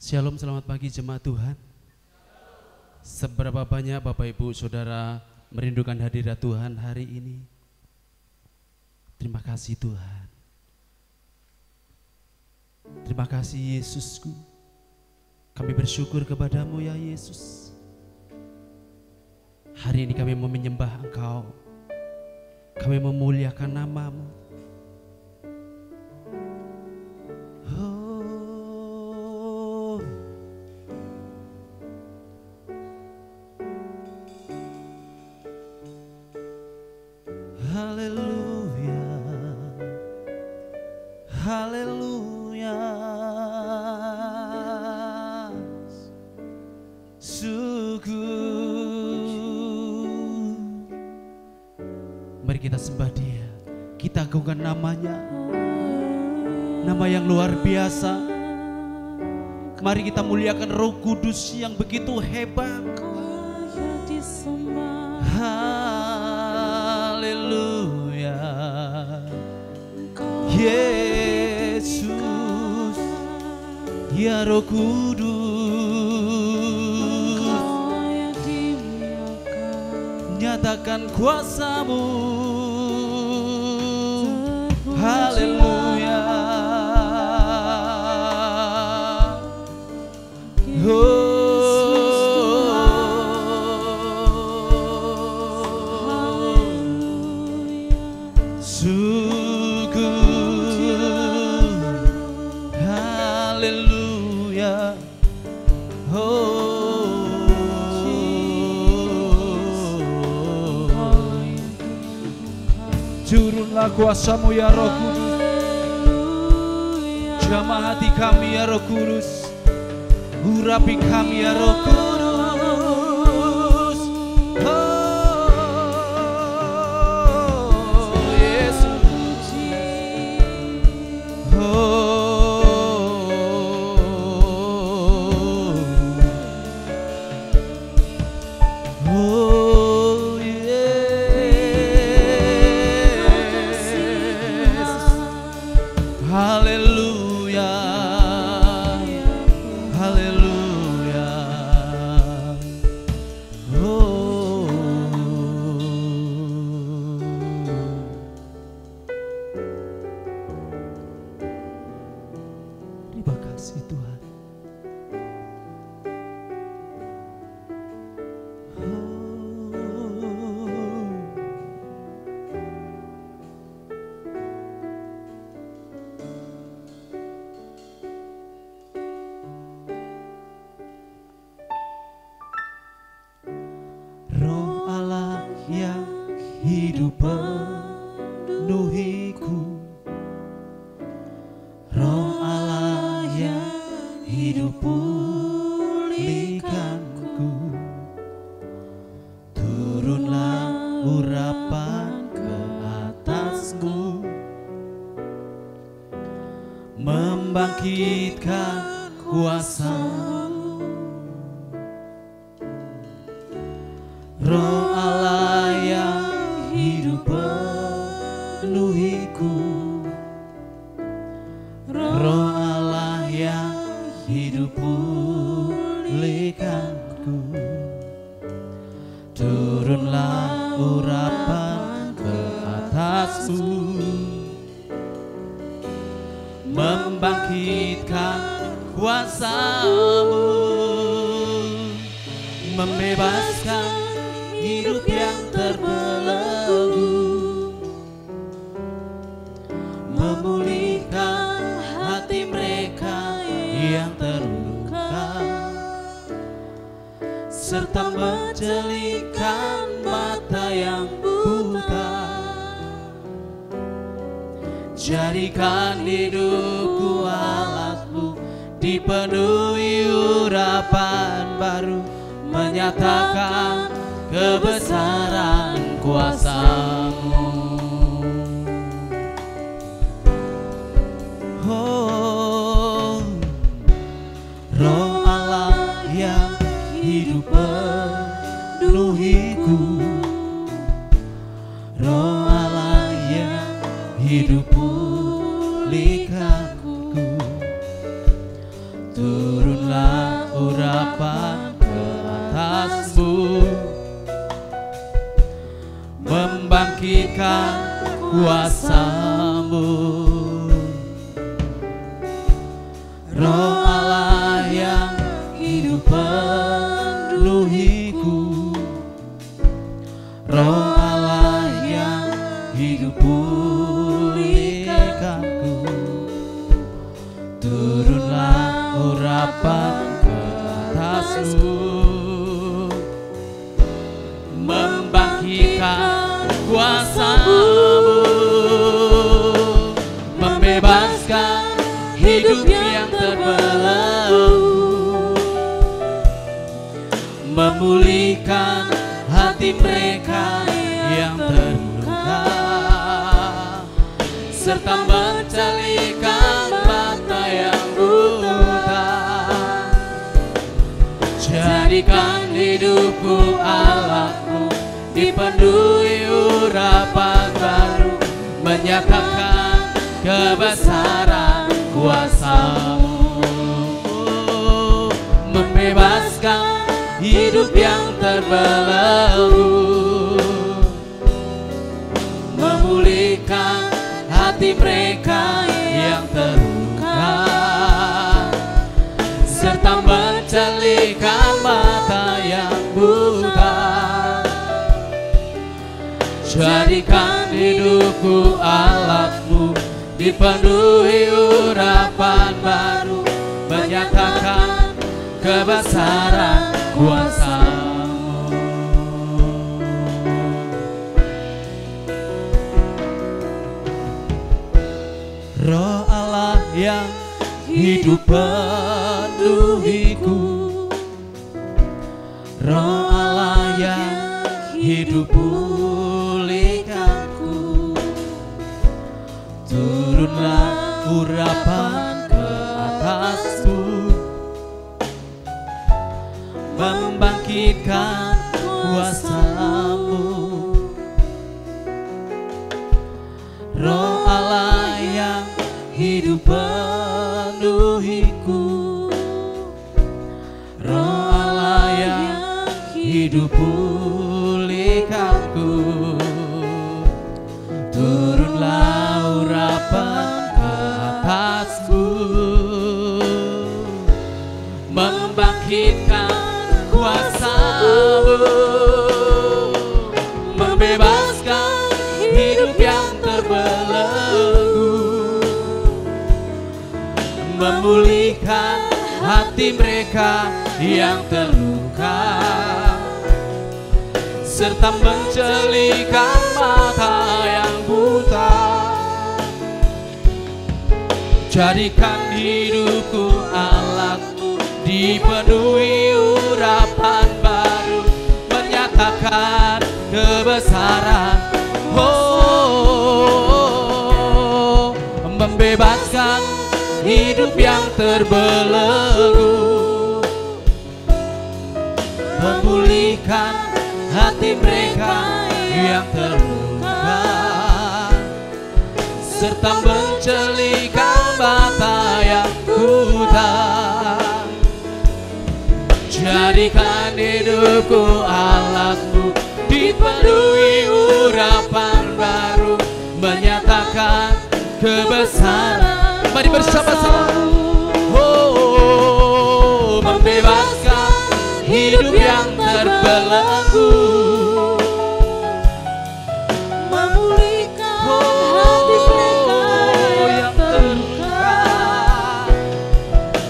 Shalom, selamat pagi jemaat Tuhan. Seberapa banyak Bapak Ibu Saudara merindukan hadirat Tuhan hari ini? Terima kasih Tuhan. Terima kasih Yesusku. Kami bersyukur kepadamu ya Yesus. Hari ini kami mau menyembah Engkau. Kami memuliakan namamu. Haleluya, haleluya, syukur. Mari kita sembah Dia, kita agungkan namanya, nama yang luar biasa. Mari kita muliakan Roh Kudus yang begitu hebat. Haleluya, Yesus, ya Roh Kudus, nyatakan kuasa-Mu. Haleluya, turunlah kuasa-Mu ya Roh Kudus, jamah hati kami ya Roh Kudus, urapi kami ya Roh Kudus. Oh Yesus, haleluya, haleluya. Oh, terima kasih Tuhan. Roh Allah yang hidup penuhiku, Roh Allah yang hidup pulihkanku, turunlah urapan ke atasku, membangkitkan kuasa-Mu. Roh Allah yang hidup penuhiku, Roh Allah yang hidup pulihkanku, turunlah urapan ke atasku, membangkitkan kuasa-Mu, membebaskan hidup yang terbelenggu, memulihkan hati mereka yang terluka, serta menjelikan mata yang buta. Jadikan hidupku alatmu, dipenuhi urapan baru, menyatakan kebesaran kuasa-Mu. Oh, Roh Allah yang hidup penuhiku, Roh Allah yang hidup pulihkanku, turunlah membangkitkan kuasa-Mu. Roh Allah yang hidup penuhiku, Roh Allah yang hidup pulihkanku. Turunlah urapan ke atasku, membangkitkan kuasa-Mu, membebaskan hidup yang terbelenggu, memulihkan hati mereka yang terluka, serta mencelikan mata yang buta. Jadikan hidupku Allah-Mu dipenuhi urapan baru, menyatakan kebesaran kuasa-Mu, membebaskan hidup yang terbelenggu, memulihkan hati mereka yang terluka, serta mencelikan mata yang buta. Jadikan hidupku Allah-Mu dipenuhi urapan baru, menyatakan kebesaran kuasa-Mu. Roh Allah yang hidup penuhiku, Roh Allah yang hidup pulihkanku. Turunlah urapan ke atasku, membangkitkan kuasa-Mu. Roh Allah yang hidup penuhiku, Roh Allah yang hidup pulihkanku. Turunlah urapan ke atasku, membangkitkan kuasa-Mu, membebaskan hidup yang terbelenggu, memulihkan hati mereka yang terluka, serta mencelikan mata yang buta. Jadikan hidupku Allah-Mu dipenuhi urapan baru, menyatakan kebesaran. Oh, membebaskan hidup yang terbelenggu, memulihkan hati mereka yang terluka, serta mencelikan mata yang buta. Jadikan hidupku Allah-Mu dipenuhi urapan baru, menyatakan kebesaran. Mari bersama-sama. Oh, membebaskan hidup yang terbelenggu, memulihkan hati mereka yang terluka,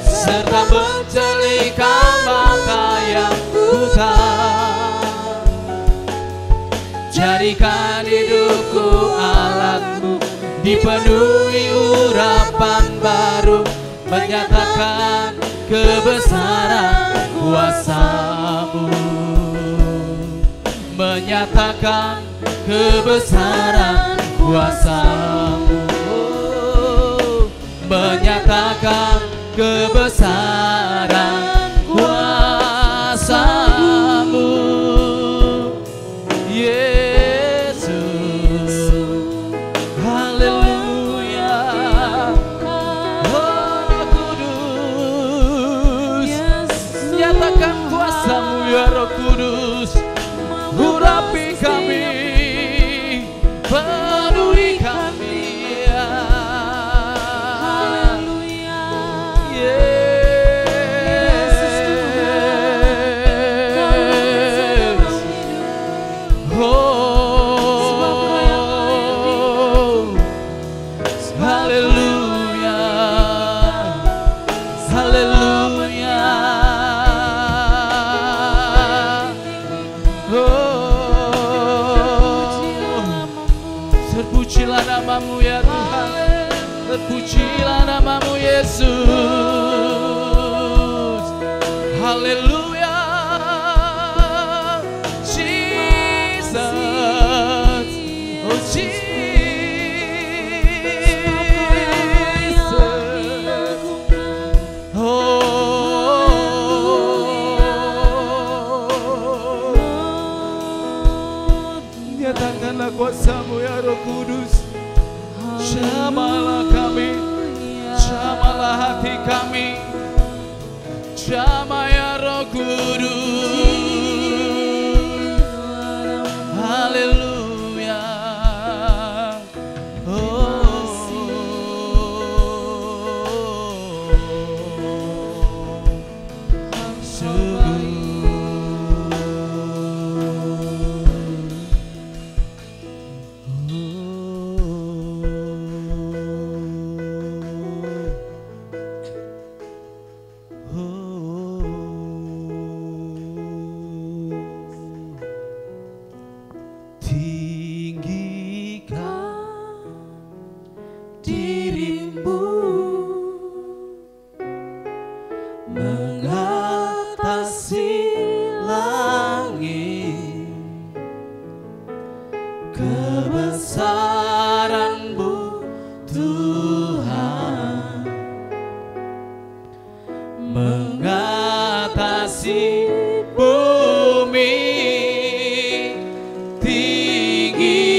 serta mencelikan mata yang buta. Jadikan hidupku Allah-Mu dipenuhi urapan baru, menyatakan kebesaran kuasa-Mu, menyatakan kebesaran kuasa-Mu, menyatakan kebesaran kuasa-Mu. Yesus, haleluya. Oh Kudus, nyatakan kuasa-Mu ya Roh Kudus, urapi kami, Haleluya, haleluya. Terpujilah namamu ya Tuhan, terpujilah namamu Yesus. Haleluya, Jesus, oh Jesus. Nyatakanlah kuasa-Mu ya Roh Kudus. Jamalah kami, jamalah hati kami, jamah ya Roh Kudus. Haleluya. Kebesaran-Mu Tuhan mengatasi bumi, tinggikan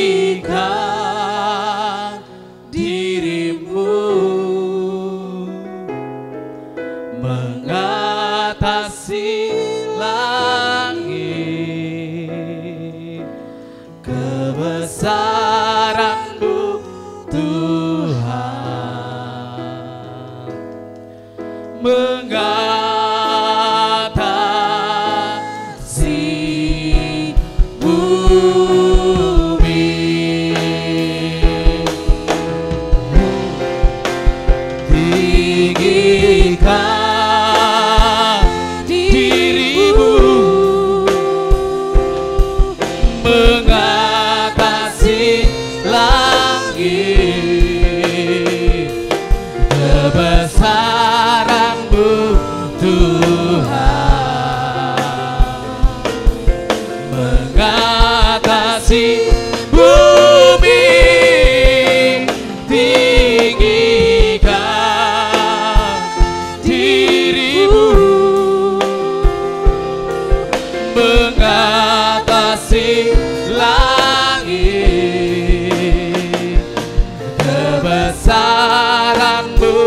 diri-Mu, mengatasi langit. Kebesaran-Mu Tuhan mengatasi bumi, tinggikan diri-Mu, mengatasi langit. Kebesaran-Mu Tuhan mengatasi bumi, tinggikan diri-Mu, mengatasi langit. Kebesaran-Mu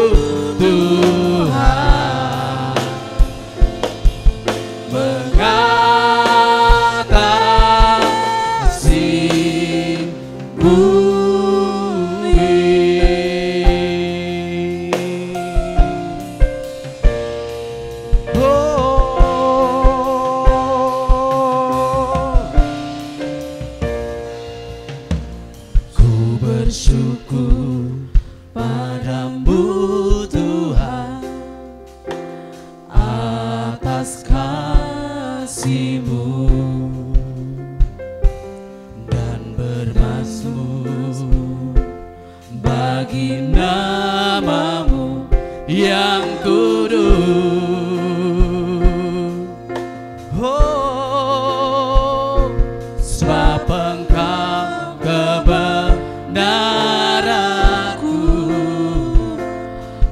Tuhan mengatasi bumi. Ku bersyukur padamu Tuhan atas kasih-Mu, dan bermazmur bagi nama-Mu yang kudus. Oh, sebab Engkau kebenaranku,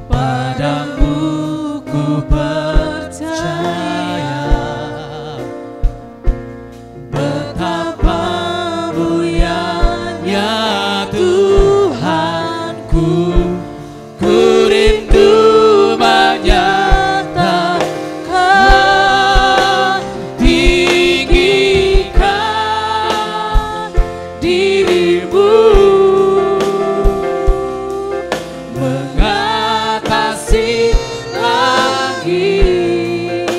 padamu ku percaya. Betapa mulianya Tuhanku, ku rindu menyatakan, tinggikan diri-Mu, mengatasi langit.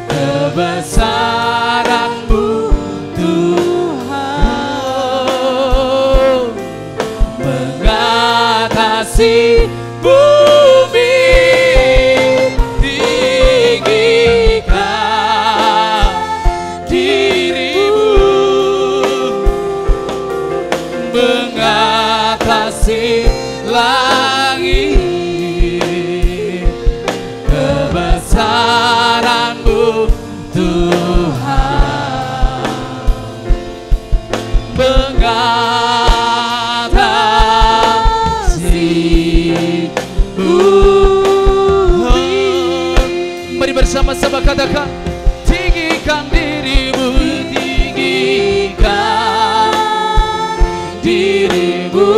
Kebesaran-Mu Tuhan kasih bumi tinggikan dirimu mengatasi langit, kebesaran-Mu Tuhan mengatasi bumi. Mari bersama-sama katakan, tinggikan dirimu, tinggikan dirimu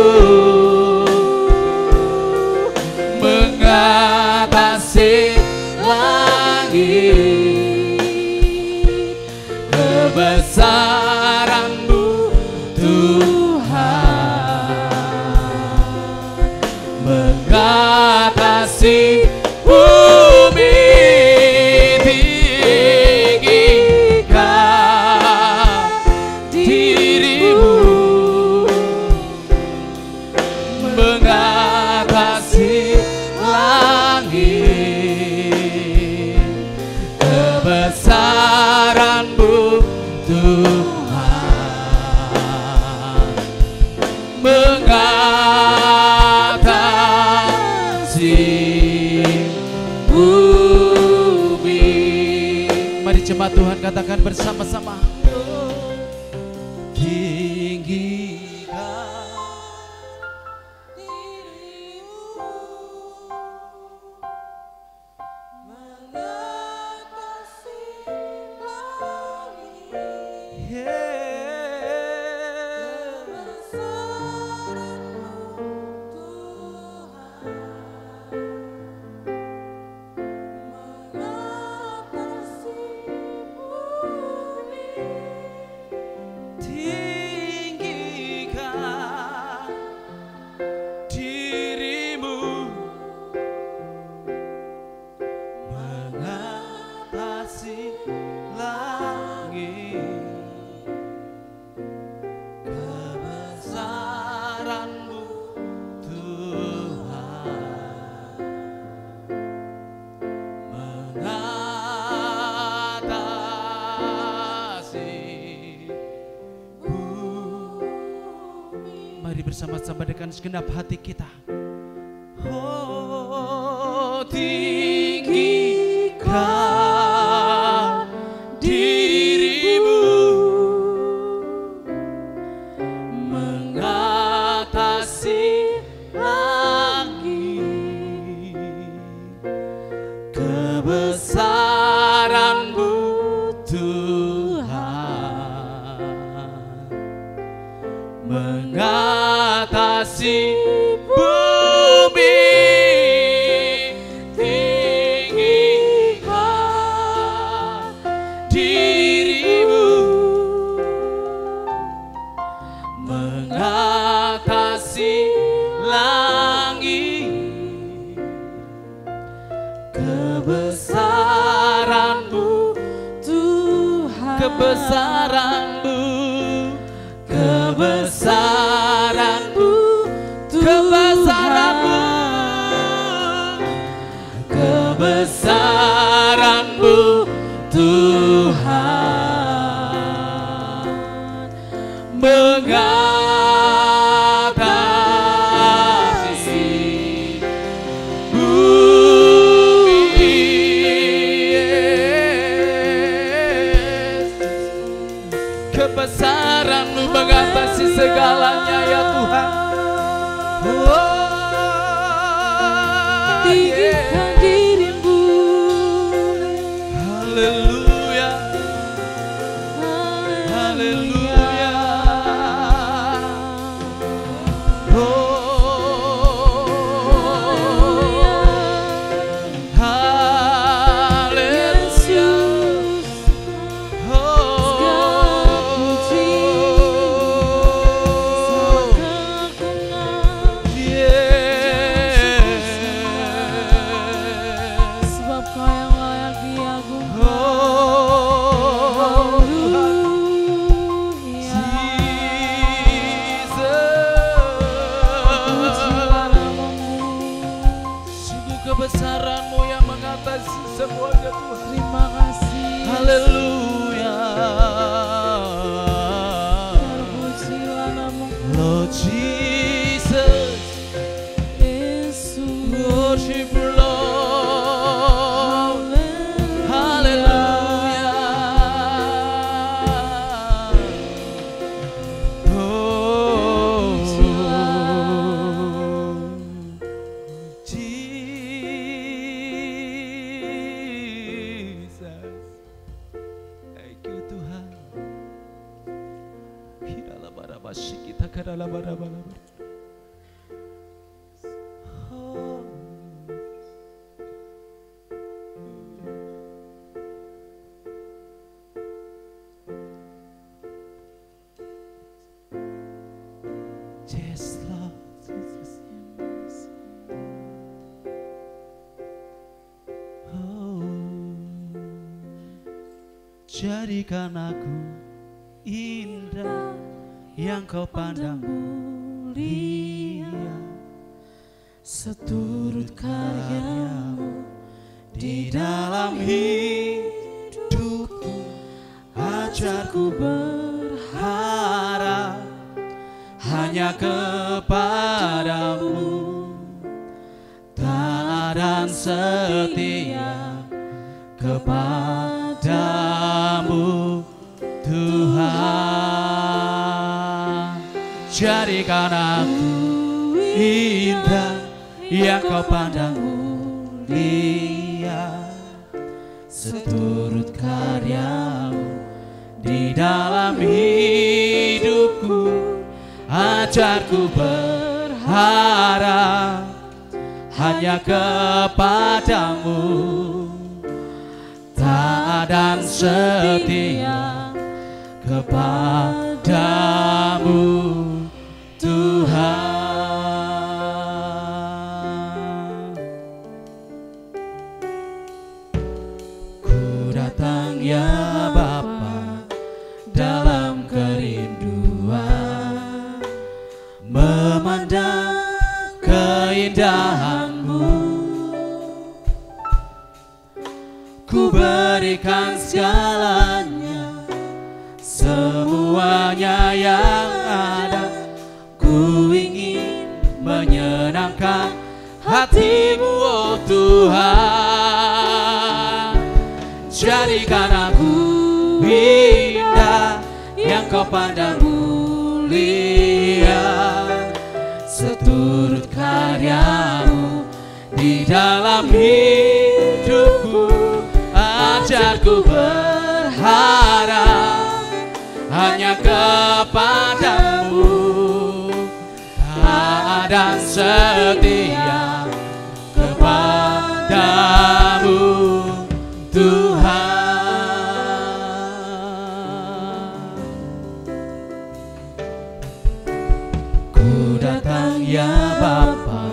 mengatasi langit, kebesaran-Mu Tuhan mengatasi bumi tinggikan dirimu mengatasi langit, kebesaran-Mu Tuhan mengatasi bumi. Mari jemaat Tuhan katakan bersama-sama, tinggikan bersama-sama dengan segenap hati kita. Oh, tinggikan dirimu mengatasi langit, kebesaran-Mu Tuhan mengatasi bumi tinggikan dirimu mengatasi langit, kebesaran-Mu Tuhan, kebesaran-Mu, kebesaran-Mu, kebesaran-Mu, kebesaran-Mu Tuhan mengatasi bumi. Kebesaran-Mu mengatasi segalanya ya Tuhan. Tinggikan dirimu. Haleluya, haleluya. Jesus, worship you, Lord. Hallelujah. Oh, Jesus, thank you Tuhan. Kita yes, Lord. Oh, jadikan aku indah yang kau pandang mulia, seturut karyamu di dalam hidupku. Ajarku berharap hanya kepadamu, taat dan setia kepadamu Tuhan. Jadikan aku indah yang kau pandang mulia, seturut karyamu di dalam hidupku. Ajarku berharap hanya kepadamu, taat dan setia kepadamu Tuhan. Ku datang ya Bapa dalam kerinduan, memandang keindahanmu. Ku berikan segalanya, semuanya yang ada. Ku ingin menyenangkan hatimu, oh Tuhan. Jadikan aku indah yang kau pandang mulia, seturut karyamu di dalam hidupku. Ajarku berharap hanya kepadamu, taat dan setia kepadamu Tuhan. Ku datang ya Bapa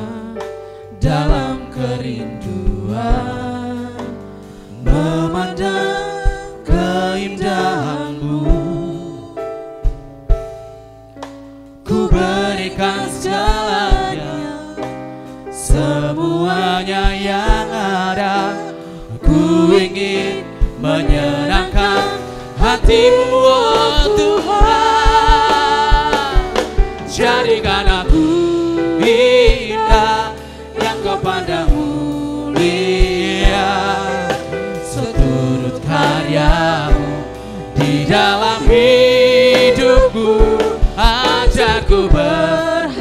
dalam kerinduan, memandang keindahanmu. Ku berikan segalanya, semuanya yang ada. Ku ingin menyenangkan hatimu, oh Tuhan. Jadikan aku indah yang kau pandang mulia, seturut karyamu di dalam hidupku. Ajarku berharap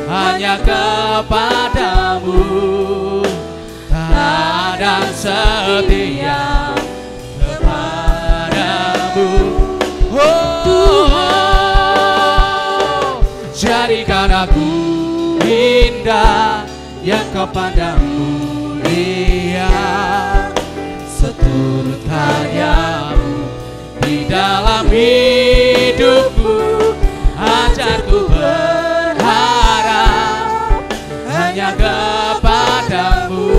hanya kepadamu, taat dan setia kepadamu, oh Tuhan. Jadikan aku indah yang kau pandang mulia, seturut karyamu di dalam hidupku. Ajarku berharap hanya kepadamu,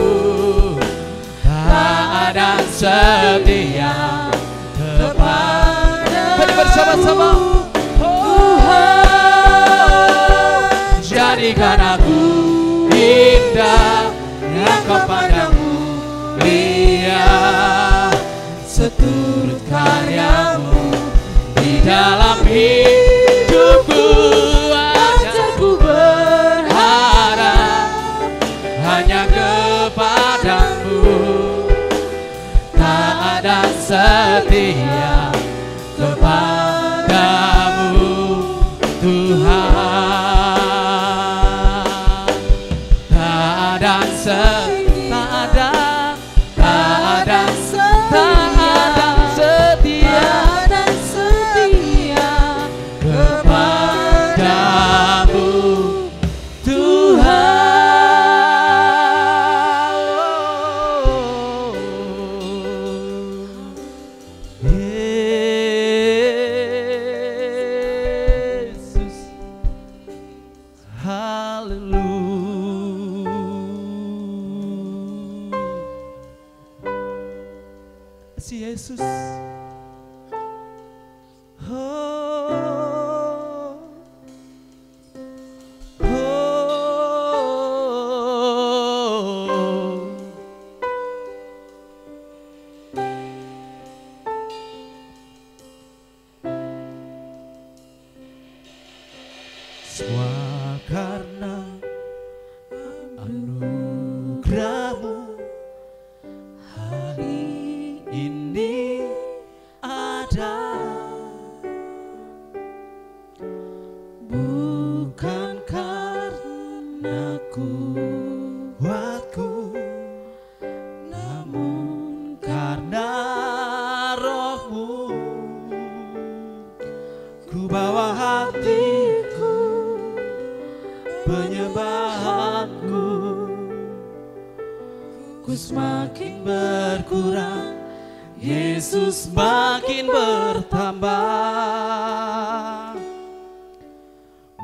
taat dan setia kepadamu. Mari bersama-sama, Tuhan. Jadikan aku indah yang kau pandang mulia, seturut karyamu di dalam hidupku. Ajarku berharap hanya kepadamu, taat dan setia kepadamu Tuhan. Taat dan setia, taat dan setia kepadamu Tuhan. Yesus, haleluya. Si Yesus. Semua karena anugerah-Mu hari ini ada, bukan karena kuatku, namun karena Roh-Mu. Ku bawa hatiku, penyembahanku, ku semakin berkurang, Yesus makin bertambah.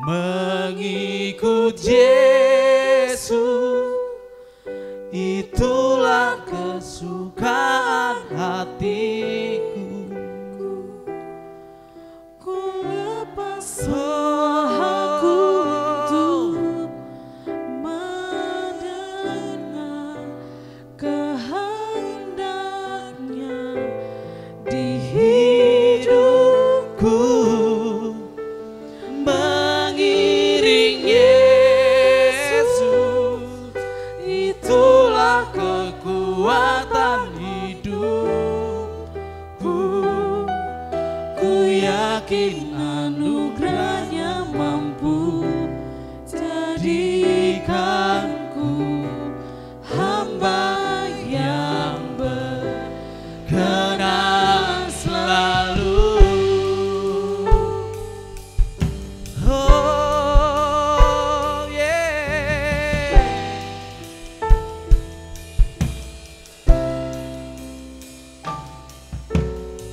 Mengikut Yesus, itulah kesukaan hatiku. Ku lepas aku untuk mendengar kehendaknya di hidupku, mengiring Yesus, itulah kekuatan hidupku. Ku yakin anugerah-Nya mampu jadikanku hamba yang berkenan selalu. Oh yeah.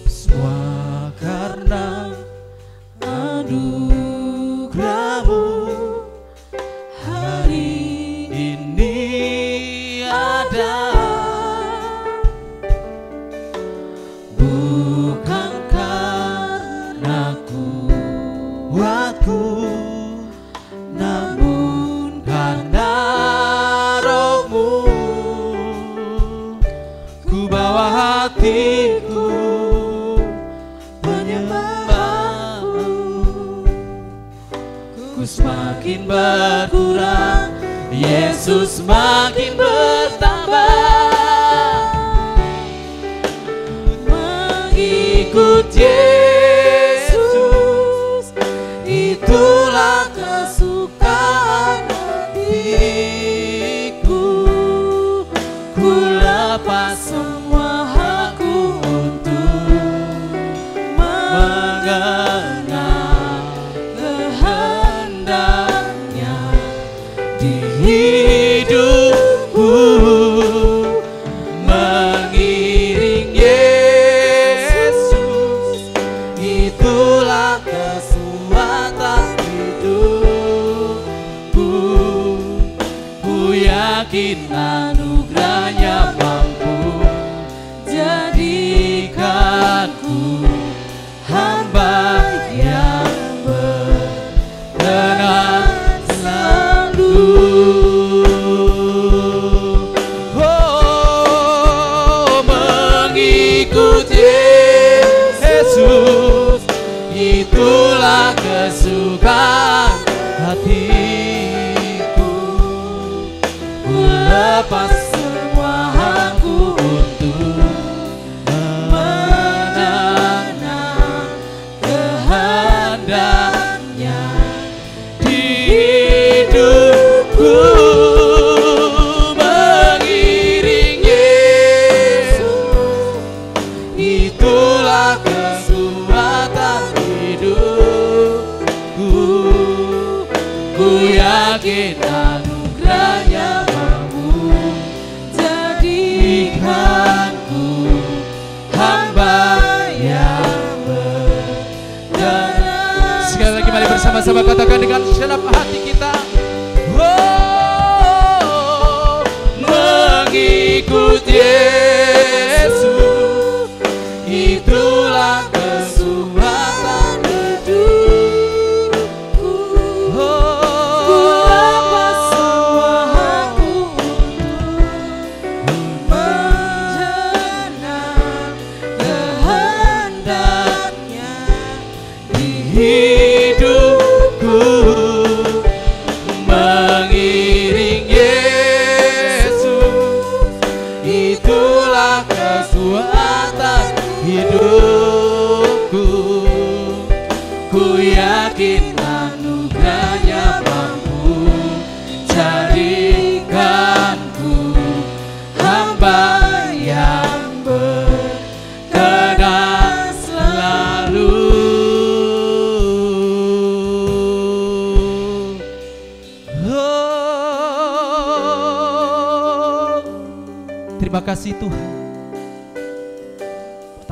Semua karena anugerah-Mu hari ini ada, bukan karena kuatku, namun karena Roh-Mu. Ku bawa hatiku, penyembahku, ku semakin berkurang, Yesus makin bertambah. Mengikut Yesus, itulah kesukaan hatiku. Ku lepas semua hakku untuk mengenal kehendaknya di hidupku, mengiring Yesus, itulah kekuatan hidupku. Ku yakin anugerah-Nya mampu jadikanku hamba yang berkenan selalu. Oh, mengikut Yesus, itulah kesukaan menyatukan hatiku. Ku lepas semua aku untuk mengenang kehendaknya di hidupku. Mengiring Yesus, itulah kekuatan hidupku. Ku yakin anugerahnya mampu jadikanku hamba yang benar. Sekali lagi mari bersama-sama katakan dengan segenap hati kita. Oh, mengikut Yesus, itulah kekuatan hidupku. Ku lepas semua aku untuk mengenang kehendaknya di hidupku. Mengiring Yesus, itulah kekuatan hidupku. Ku yakin anugerahnya mampu jadikanku hamba yang berkenan selalu. Oh, terima kasih Tuhan,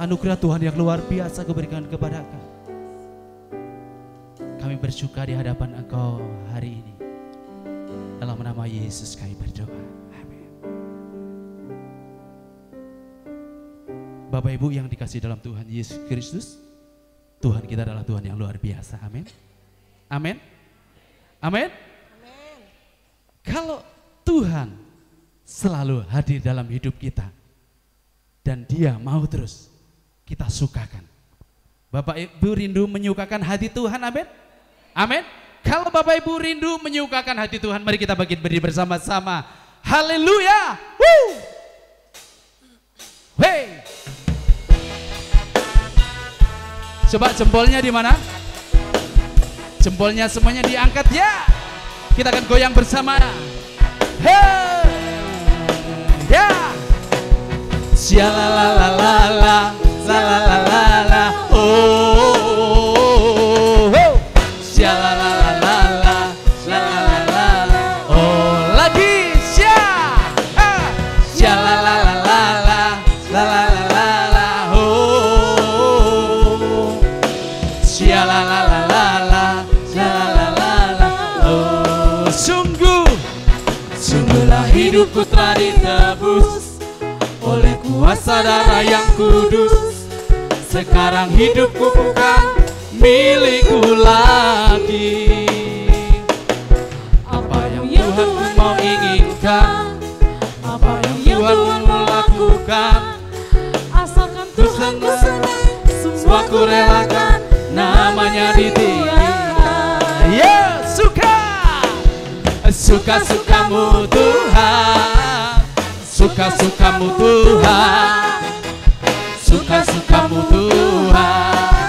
anugerah Tuhan yang luar biasa Kau berikan kepada kami. Kami bersyukur di hadapan Engkau hari ini. Dalam nama Yesus kami berdoa. Amin. Bapak Ibu yang dikasihi dalam Tuhan Yesus Kristus, Tuhan kita adalah Tuhan yang luar biasa. Amin. Amin. Amin. Kalau Tuhan selalu hadir dalam hidup kita dan Dia mau terus kita sukakan. Bapak Ibu rindu menyukakan hati Tuhan, amin? Amin. Kalau Bapak Ibu rindu menyukakan hati Tuhan, mari kita berdiri bersama-sama. Haleluya. Hey. Coba jempolnya di mana? Jempolnya semuanya diangkat ya. Kita akan goyang bersama. Hey. Ya. Shalalalalala, la la la la la, oh, shalalalalala, la la la la, oh, lagi shalalalalala, la la la la, oh, shalalalalala, la la la la, oh, sungguhlah hidupku telah ditebus oleh kuasa darah yang kudus. Sekarang hidupku bukan milikku lagi. Apa yang Tuhan mau inginkan, apa yang Tuhan mau lakukan, asalkan Tuhan senang, semua ku relakan, namanya ditinggikan. Ya, suka-sukamu Tuhan, suka-sukamu Tuhan, suka-sukamu Tuhan,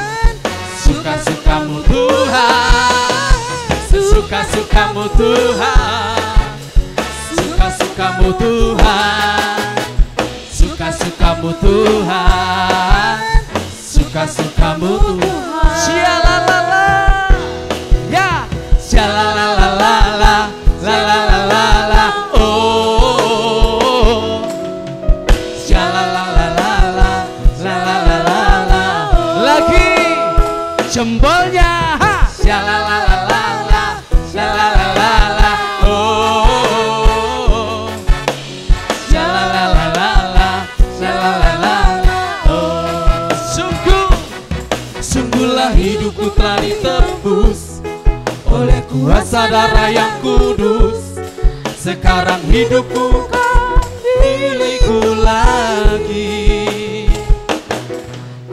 suka-sukamu Tuhan, suka-sukamu Tuhan, suka-sukamu Tuhan, suka-sukamu Tuhan, suka-sukamu Tuhan. Syalalala, ya, syalalala, la la la la la, oh, syalalala, la la la la la, lagi jempolnya, ha, syalalala, syalalala, oh, syalalala, syalalala, oh, sungguhlah hidupku telah ditebus oleh kuasa darah yang kudus. Sekarang hidupku bukan milikku lagi.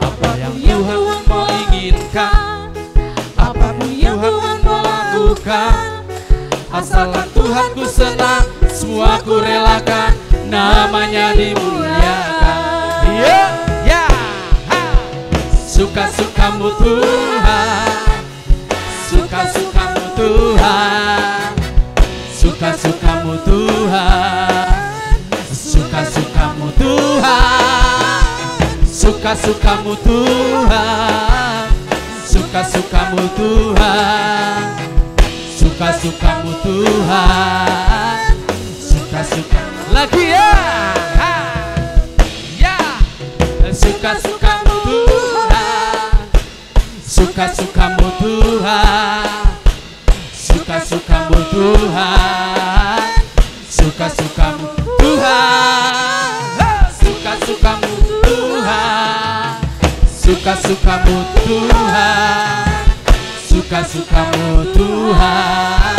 Apa yang Tuhan mau inginkan, apa yang Tuhan lakukan. Asalkan Tuhanku senang, semua ku relakan, namanya dimuliakan. Ya, ya, suka-sukamu Tuhan, suka-sukamu Tuhan, suka-sukamu Tuhan, suka-sukamu Tuhan, suka-sukamu Tuhan, suka-sukamu Tuhan, suka-sukamu Tuhan, suka-suka lagi ya, ya, suka-sukamu Tuhan, suka-sukamu Tuhan, suka-sukamu Tuhan, suka-sukamu Tuhan, suka-sukamu Tuhan, suka-sukamu Tuhan, suka-sukamu Tuhan,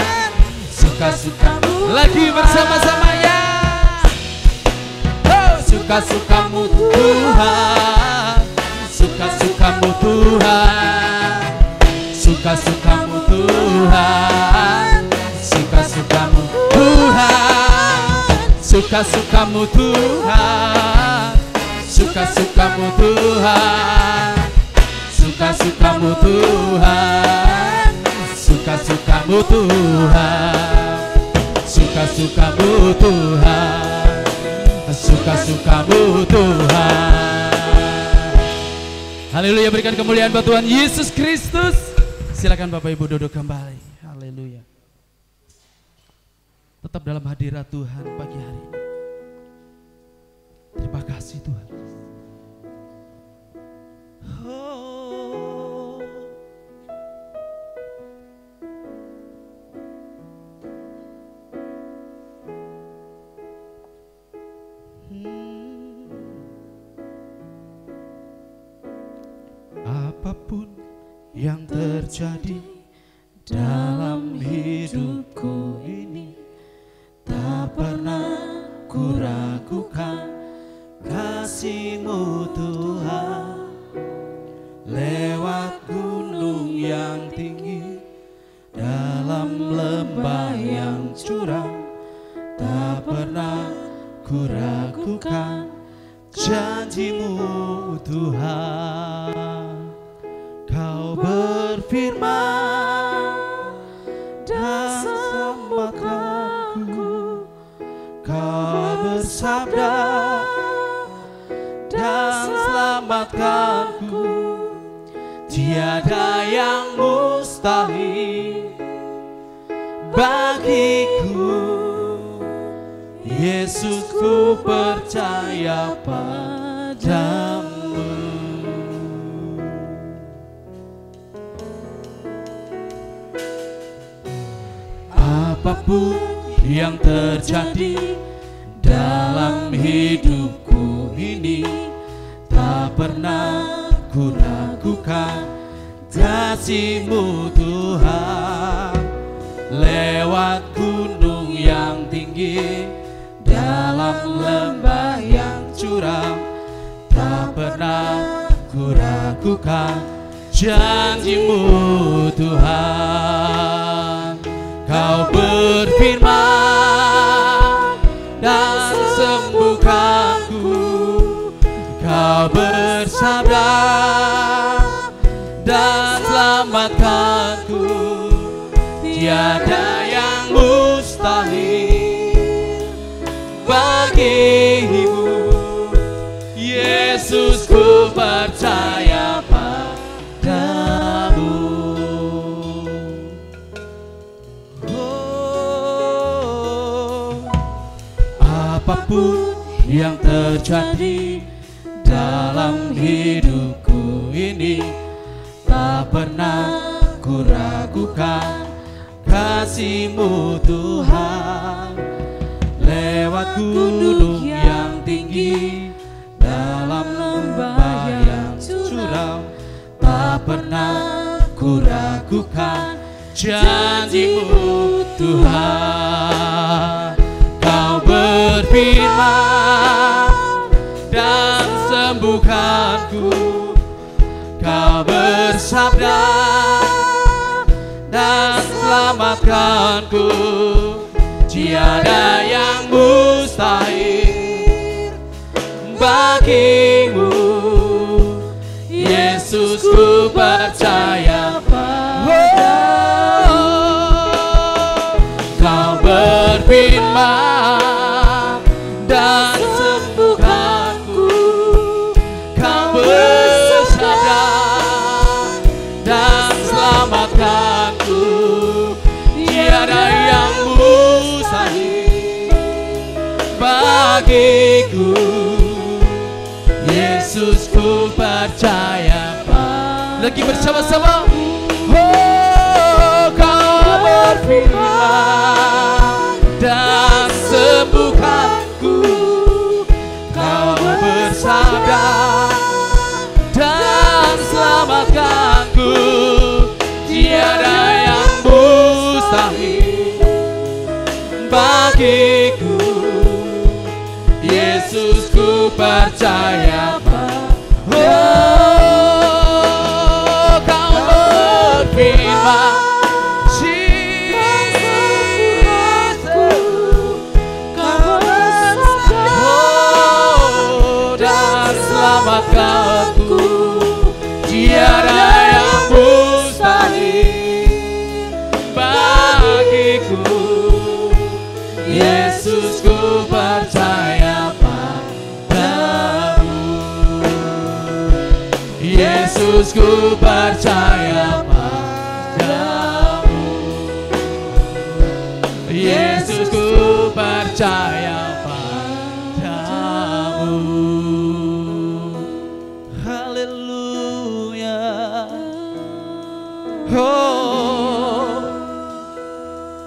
suka-sukamu lagi bersama-sama ya. Oh, suka-sukamu Tuhan, suka-sukamu Tuhan, suka-sukamu Tuhan, suka-sukamu Tuhan, suka-sukamu Tuhan, suka-sukamu Tuhan, suka-sukamu Tuhan, suka-sukamu Tuhan, suka-sukamu Tuhan, suka-sukamu Tuhan. Haleluya, berikan kemuliaan buat Tuhan Yesus Kristus. Silakan Bapak Ibu duduk kembali. Haleluya. Tetap dalam hadirat Tuhan pagi hari ini. Terima kasih Tuhan. Apapun yang terjadi dalam hidupku ini, tak pernah ku ragukan kasih-Mu Tuhan. Lewat gunung yang tinggi, dalam lembah yang curam, tak pernah ku ragukan janji-Mu Tuhan. Kau berfirman dan sembuhkanku, Kau bersabda dan selamatkanku. Tiada yang mustahil bagiku, Yesus, ku percaya padamu. Apapun yang terjadi dalam hidupku ini, tak pernah ku ragukan kasih-Mu Tuhan. Lewat gunung yang tinggi, dalam lembah yang curam, tak pernah ku ragukan janji-Mu Tuhan. Kau berfirman dan sembuhkanku, Kau bersabda dan selamatkanku. Tiada yang mustahil bagimu, Yesus, ku percaya padamu. Apapun yang terjadi dalam hidupku ini, tak pernah ku ragukan kasih-Mu Tuhan. Lewat gunung yang tinggi, dalam lembah yang curam, tak pernah ku ragukan janji-Mu Tuhan. Kau berfirman dan sembuhkanku, Kau bersabda dan selamatkanku. Tiada yang mustahil bagimu, Yesus, ku percaya padamu. Kau berfirman dan sembuhkanku, Kau bersabda dan selamatkanku. Tiada yang mustahil bagiku, Yesus, ku percaya. Lagi bersama-sama. Oh, Kau berfirman dan sembuhkanku, Kau bersabda dan selamatkanku. Tiada yang mustahil bagiku, Yesus, ku percaya padamu. Oh, Kau berfirman, selamatkanku. Tiada yang mustahil bagiku, Yesus, ku percaya padamu. Yesus, ku percaya padamu. Yesus, ku percaya padamu. Oh,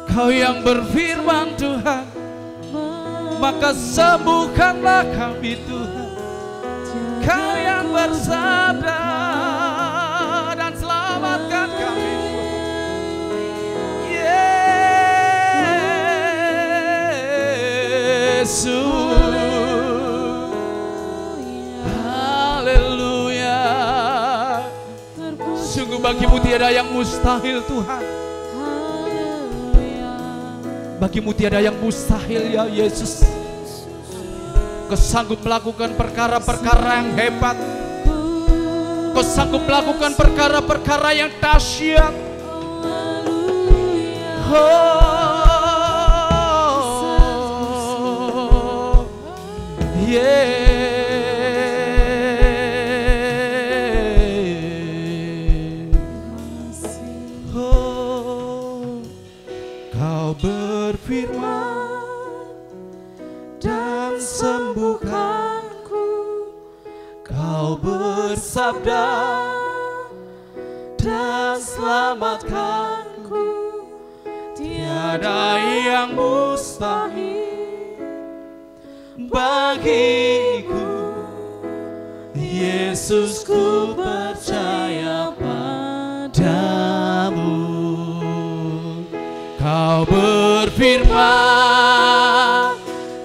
Kau yang berfirman Tuhan, maka sembuhkanlah kami Tuhan. Kau yang bersabda dan selamatkan kami. Yesus, bagimu tiada yang mustahil Tuhan. Bagimu tiada yang mustahil ya Yesus. Kau sanggup melakukan perkara-perkara yang hebat. Kau sanggup melakukan perkara-perkara yang dahsyat. Oh, yeah. Bersabda dan selamatkanku. Tiada yang mustahil bagiku, Yesus, ku percaya padamu. Kau berfirman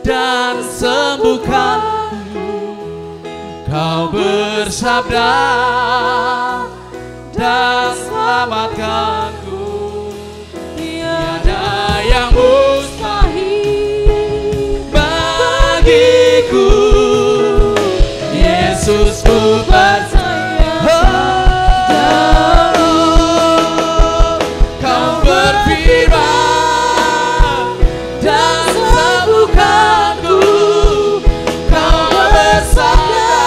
dan sembuhkan, Kau bersabda dan selamatkanku. Tiada yang mustahil bagiku, Yesus, ku percaya padamu. Kau berfirman dan sembuhkanku, Kau bersabda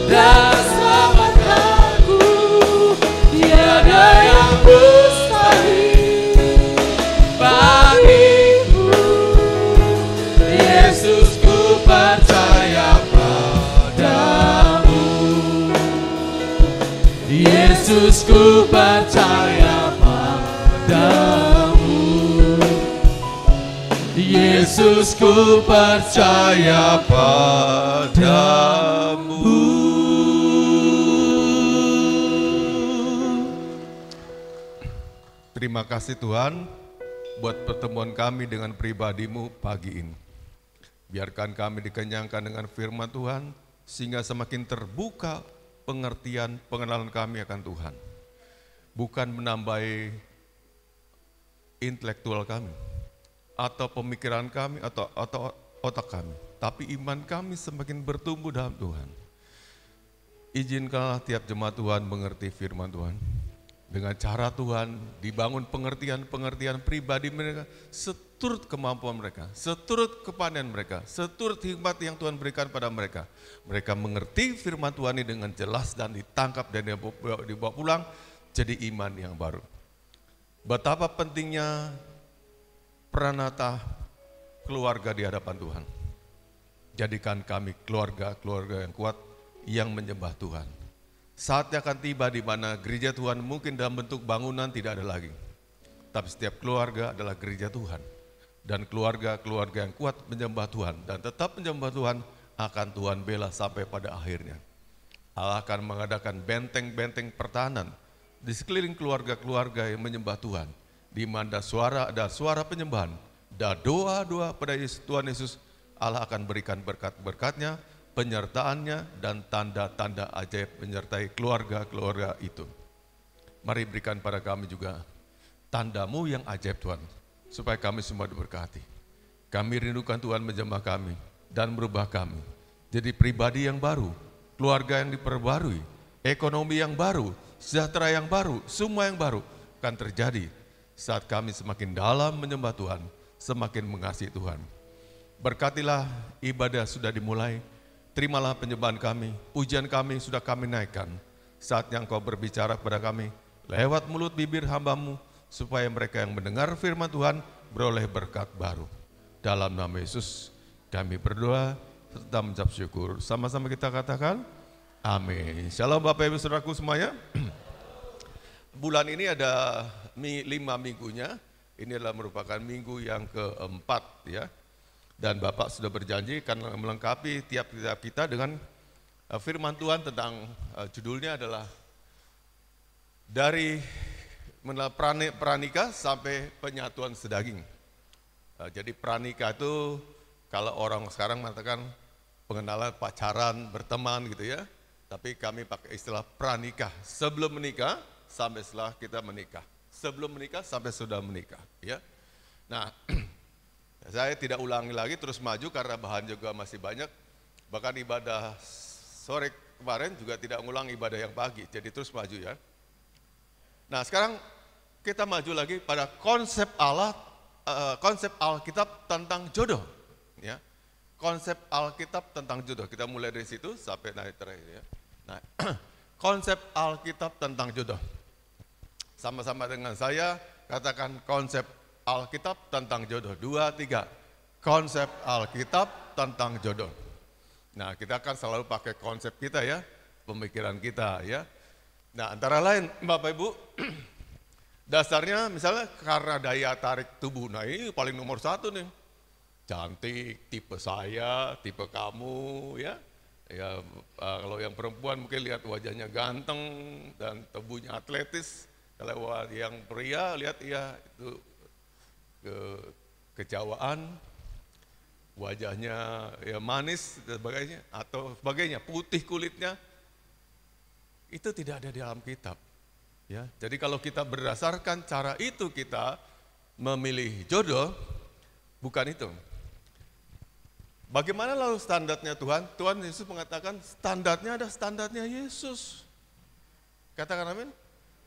dan selamatkanku. Tiada yang mustahil bagiku, Yesus, ku percaya padamu. Yesus, ku percaya padamu. Yesus, ku percaya padamu. Terima kasih Tuhan buat pertemuan kami dengan pribadi-Mu pagi ini. Biarkan kami dikenyangkan dengan firman Tuhan, sehingga semakin terbuka pengertian pengenalan kami akan Tuhan. bukan menambahi intelektual kami, atau pemikiran kami, atau otak kami, tapi iman kami semakin bertumbuh dalam Tuhan. Izinkanlah tiap jemaat Tuhan mengerti firman Tuhan. Dengan cara Tuhan dibangun pengertian-pengertian pribadi mereka, seturut kemampuan mereka, seturut kepandaian mereka, seturut hikmat yang Tuhan berikan pada mereka. Mereka mengerti firman Tuhan ini dengan jelas dan ditangkap dan dibawa pulang jadi iman yang baru. Betapa pentingnya peranata keluarga di hadapan Tuhan. Jadikan kami keluarga-keluarga yang kuat yang menyembah Tuhan. Saatnya akan tiba di mana gereja Tuhan mungkin dalam bentuk bangunan tidak ada lagi. Tapi setiap keluarga adalah gereja Tuhan. Dan keluarga-keluarga yang kuat menyembah Tuhan dan tetap menyembah Tuhan akan Tuhan bela sampai pada akhirnya. Allah akan mengadakan benteng-benteng pertahanan di sekeliling keluarga-keluarga yang menyembah Tuhan. Di mana ada suara penyembahan, ada doa-doa pada Tuhan Yesus, Allah akan berikan berkat-berkatnya, penyertaannya, dan tanda-tanda ajaib menyertai keluarga-keluarga itu. Mari berikan pada kami juga tanda-Mu yang ajaib Tuhan, supaya kami semua diberkati. Kami rindukan Tuhan menjamah kami dan merubah kami jadi pribadi yang baru, keluarga yang diperbarui, ekonomi yang baru, sejahtera yang baru, semua yang baru akan terjadi saat kami semakin dalam menyembah Tuhan, semakin mengasihi Tuhan. Berkatilah ibadah sudah dimulai, terimalah penyembahan kami, pujian kami sudah kami naikkan. Saatnya Engkau berbicara kepada kami lewat mulut bibir hamba-Mu, supaya mereka yang mendengar firman Tuhan beroleh berkat baru. Dalam nama Yesus kami berdoa serta mengucap syukur. Sama-sama kita katakan amin. Shalom Bapak Ibu Saudaraku semuanya. Bulan ini ada 5 minggunya. Ini adalah merupakan minggu yang keempat ya. Dan Bapak sudah berjanji akan melengkapi tiap-tiap kita dengan firman Tuhan tentang judulnya adalah dari pranikah sampai penyatuan sedaging. Jadi pranikah itu kalau orang sekarang mengatakan pengenalan pacaran, berteman gitu ya. Tapi kami pakai istilah pranikah, sebelum menikah sampai setelah kita menikah. Sebelum menikah sampai sudah menikah ya. Nah, saya tidak ulangi lagi terus maju karena bahan juga masih banyak. Bahkan ibadah sore kemarin juga tidak ngulang ibadah yang pagi, jadi terus maju ya. Nah sekarang kita maju lagi pada konsep Allah, konsep Alkitab tentang jodoh. Ya. Konsep Alkitab tentang jodoh, kita mulai dari situ sampai naik terakhir ya. Nah, konsep Alkitab tentang jodoh. Sama-sama dengan saya katakan konsep Alkitab tentang jodoh. 2, 3. Konsep Alkitab tentang jodoh. Nah, kita akan selalu pakai konsep kita ya, pemikiran kita ya. Nah, antara lain Bapak Ibu, dasarnya misalnya karena daya tarik tubuh. Nah, ini paling nomor 1 nih. Cantik, tipe saya, tipe kamu ya. Ya, kalau yang perempuan mungkin lihat wajahnya ganteng dan tubuhnya atletis. Kalau yang pria lihat ya itu kejawaan, wajahnya ya manis dan sebagainya, atau sebagainya, putih kulitnya, itu tidak ada di dalam kitab. Ya, jadi kalau kita berdasarkan cara itu kita memilih jodoh, bukan itu. Bagaimana lalu standarnya Tuhan? Tuhan Yesus mengatakan standarnya ada standarnya Yesus. Katakan amin.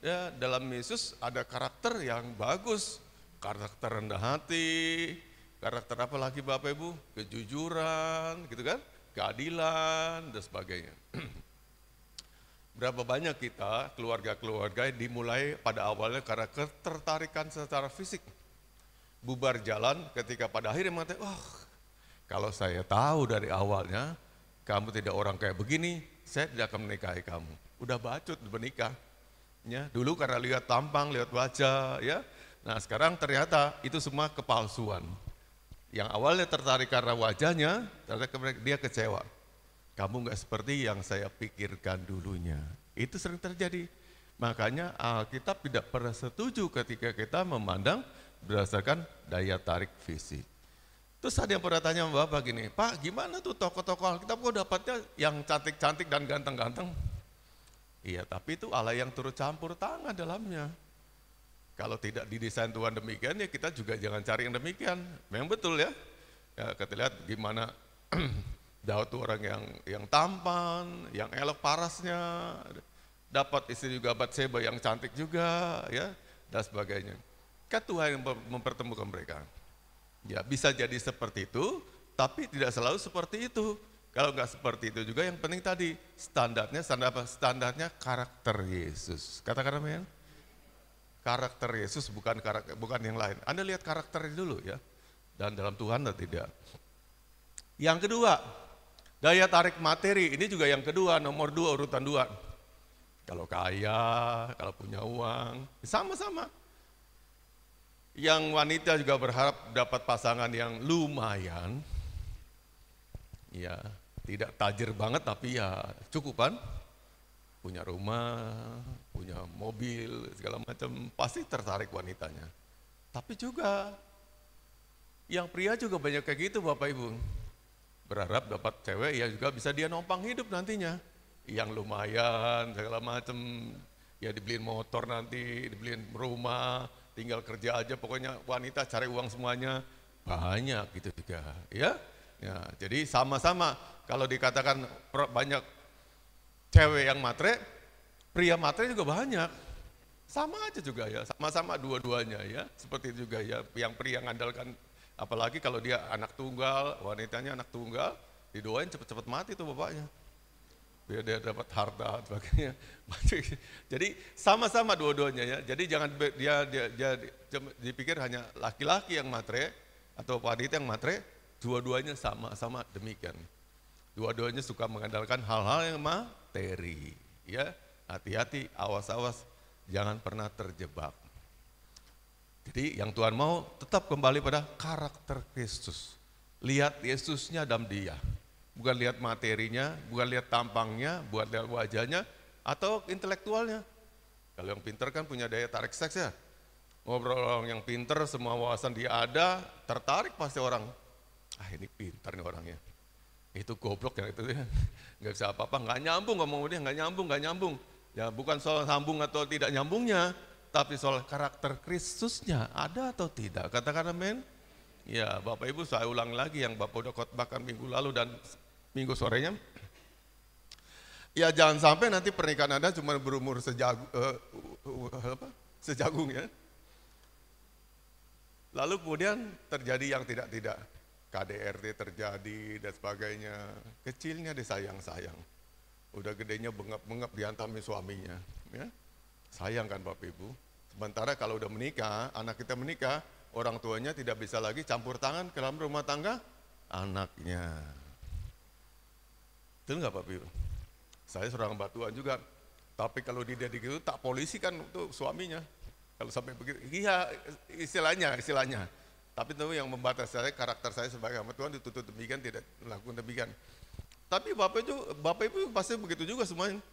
Ya, dalam Yesus ada karakter yang bagus. Karakter rendah hati, karakter apa lagi Bapak Ibu? Kejujuran, gitu kan? Keadilan, dan sebagainya. Berapa banyak kita, keluarga-keluarga dimulai pada awalnya karena ketertarikan secara fisik. Bubar jalan ketika pada akhirnya mengatakan, kalau saya tahu dari awalnya, kamu tidak orang kayak begini, saya tidak akan menikahi kamu. Udah bacot bernikah. Ya, dulu karena lihat tampang, lihat wajah, ya. Nah sekarang ternyata itu semua kepalsuan. Yang awalnya tertarik karena wajahnya, ternyata dia kecewa. Kamu nggak seperti yang saya pikirkan dulunya. Itu sering terjadi. Makanya Alkitab tidak pernah setuju ketika kita memandang berdasarkan daya tarik fisik. Terus ada yang pernah tanya sama Bapak gini, Pak gimana tuh tokoh-tokoh Alkitab kok dapatnya yang cantik-cantik dan ganteng-ganteng? Iya, tapi itu Allah yang turut campur tangan dalamnya. Kalau tidak didesain Tuhan demikian, ya kita juga jangan cari yang demikian. Memang betul ya. Ya kita lihat gimana Daud itu orang yang tampan, yang elok parasnya, dapat istri juga Batseba yang cantik juga, ya, dan sebagainya. Kan Tuhan yang mempertemukan mereka. Ya bisa jadi seperti itu, tapi tidak selalu seperti itu. Kalau nggak seperti itu juga, yang penting tadi standarnya apa? Standarnya karakter Yesus. Katakan amin. Karakter Yesus bukan yang lain. Anda lihat karakternya dulu ya. Dan dalam Tuhan atau tidak. Yang kedua, daya tarik materi. Ini juga yang kedua, nomor 2, urutan 2. Kalau kaya, kalau punya uang, sama-sama. Yang wanita juga berharap dapat pasangan yang lumayan. Ya, tidak tajir banget tapi ya cukupan. Punya rumah, punya mobil, segala macam, pasti tertarik wanitanya. Tapi juga, yang pria juga banyak kayak gitu Bapak Ibu. Berharap dapat cewek ya juga bisa dia numpang hidup nantinya. Yang lumayan, segala macam, ya dibeliin motor nanti, dibeliin rumah, tinggal kerja aja, pokoknya wanita cari uang semuanya, banyak gitu juga. Ya, jadi sama-sama, kalau dikatakan banyak cewek yang matre, pria matre juga banyak. Sama aja juga ya, sama-sama dua-duanya ya. Seperti itu juga ya, yang pria ngandalkan, apalagi kalau dia anak tunggal, wanitanya anak tunggal, didoain cepet-cepet mati tuh bapaknya. Biar dia dapat harta, sebagainya. Jadi sama-sama dua-duanya ya. Jadi jangan dia dipikir hanya laki-laki yang matre, atau wanita yang matre, dua-duanya sama-sama demikian. Dua-duanya suka mengandalkan hal-hal yang materi, ya. Hati-hati, awas-awas, jangan pernah terjebak. Jadi yang Tuhan mau tetap kembali pada karakter Kristus. Lihat Yesusnya dalam dia. Bukan lihat materinya, bukan lihat tampangnya, bukan lihat wajahnya, atau intelektualnya. Kalau yang pinter kan punya daya tarik seks ya. Ngobrol orang yang pinter, semua wawasan dia ada, tertarik pasti orang. Ah ini pinter nih orangnya. Itu goblok ya, itu ya, nggak bisa apa-apa, nggak nyambung ngomong dia, nggak nyambung. Ya bukan soal sambung atau tidak nyambungnya, tapi soal karakter Kristusnya ada atau tidak. Katakan amin. Ya Bapak Ibu, saya ulang lagi yang Bapak udah khotbahkan minggu lalu dan minggu sorenya. Ya jangan sampai nanti pernikahan Anda cuma berumur sejagung ya. Lalu kemudian terjadi yang tidak. KDRT terjadi dan sebagainya, kecilnya disayang-sayang, udah gedenya bengap-bengap diantami suaminya, ya. Sayang kan Bapak Ibu. Sementara kalau udah menikah, anak kita menikah, orang tuanya tidak bisa lagi campur tangan ke dalam rumah tangga anaknya. Betul nggak Bapak Ibu? Saya seorang batuan juga, tapi kalau dididik itu tak polisi kan untuk suaminya. Kalau sampai begitu, iya istilahnya. Tapi itu yang membatasi saya, karakter saya sebagai hamba Tuhan ditutup demikian, tidak melakukan demikian. Tapi Bapak Ibu pasti begitu juga semuanya.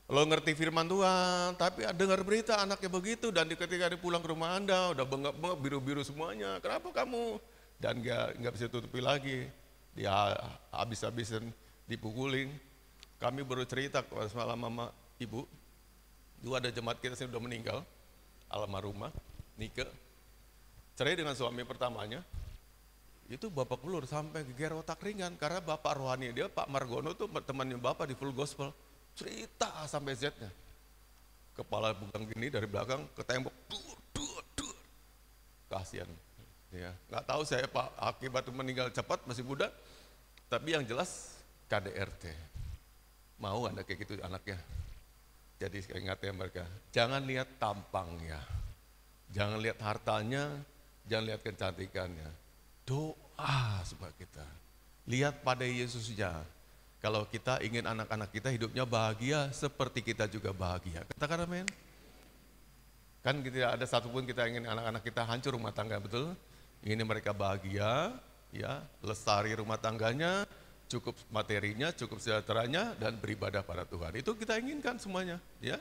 Lo ngerti firman Tuhan, tapi dengar berita anaknya begitu, dan ketika dia pulang ke rumah Anda, udah bengap-bengap, biru-biru semuanya. Kenapa kamu? Dan nggak bisa tutupi lagi. Dia habis-habisan dipukulin. Kami baru cerita semalam mama ibu, dua ada jemaat kita sudah meninggal, almarhumah, Nike. Cerai dengan suami pertamanya, itu Bapak Pelur sampai geger otak ringan karena Bapak rohani dia, Pak Margono tuh temannya Bapak di Full Gospel, cerita sampai Z-nya. Kepala bukan gini dari belakang ke tembok, kasihan. Ya, nggak tahu saya Pak akibat meninggal cepat masih muda, tapi yang jelas KDRT. Mau Anda kayak gitu anaknya. Jadi ingat ya mereka, jangan lihat tampangnya, jangan lihat hartanya, jangan lihat kecantikannya. Doa supaya kita lihat pada Yesusnya. Kalau kita ingin anak-anak kita hidupnya bahagia seperti kita juga bahagia. Katakan amin. Kan tidak ada satupun kita ingin anak-anak kita hancur rumah tangga, betul? Ingin mereka bahagia, ya, lestari rumah tangganya, cukup materinya, cukup sejahteranya, dan beribadah pada Tuhan. Itu kita inginkan semuanya, ya.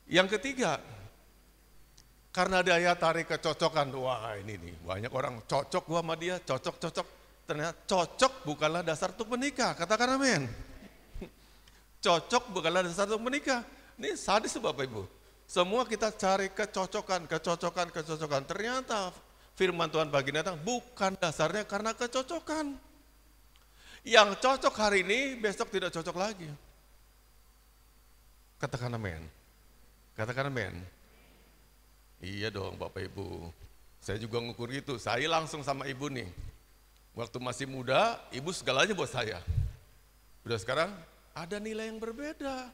Yang ketiga, karena daya tarik kecocokan, wah ini nih, banyak orang cocok gua sama dia, cocok. Ternyata cocok bukanlah dasar untuk menikah, katakan amin. Cocok bukanlah dasar untuk menikah. Ini sadis Bapak Ibu. Semua kita cari kecocokan. Ternyata firman Tuhan pagi datang bukan dasarnya karena kecocokan. Yang cocok hari ini, besok tidak cocok lagi. Katakan amin. Katakan amin. Iya dong Bapak Ibu. Saya juga ngukur gitu. Saya langsung sama ibu nih. Waktu masih muda, ibu segalanya buat saya. Udah sekarang ada nilai yang berbeda.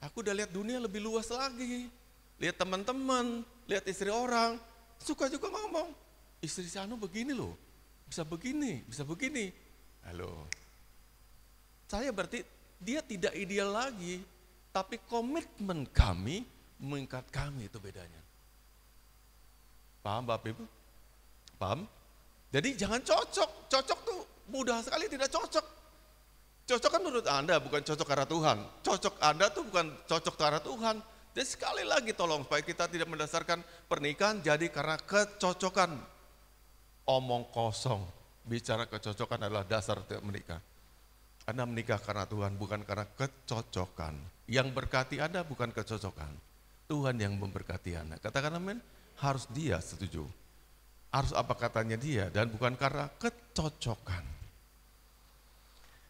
Aku udah lihat dunia lebih luas lagi. Lihat teman-teman, lihat istri orang. Suka juga ngomong, istri si Anu begini loh. Bisa begini, bisa begini. Halo. Saya berarti dia tidak ideal lagi. Tapi komitmen kami mengikat kami, itu bedanya. Paham Bapak Ibu? Paham? Jadi jangan cocok. Cocok tuh mudah sekali tidak cocok. Cocok kan menurut Anda bukan cocok karena Tuhan. Cocok Anda tuh bukan cocok karena Tuhan. Jadi sekali lagi tolong supaya kita tidak mendasarkan pernikahan jadi karena kecocokan. Omong kosong. Bicara kecocokan adalah dasar untuk menikah. Anda menikah karena Tuhan bukan karena kecocokan. Yang berkati Anda bukan kecocokan. Tuhan yang memberkati Anda. Katakan amin. Harus dia setuju. Harus apa katanya dia dan bukan karena kecocokan.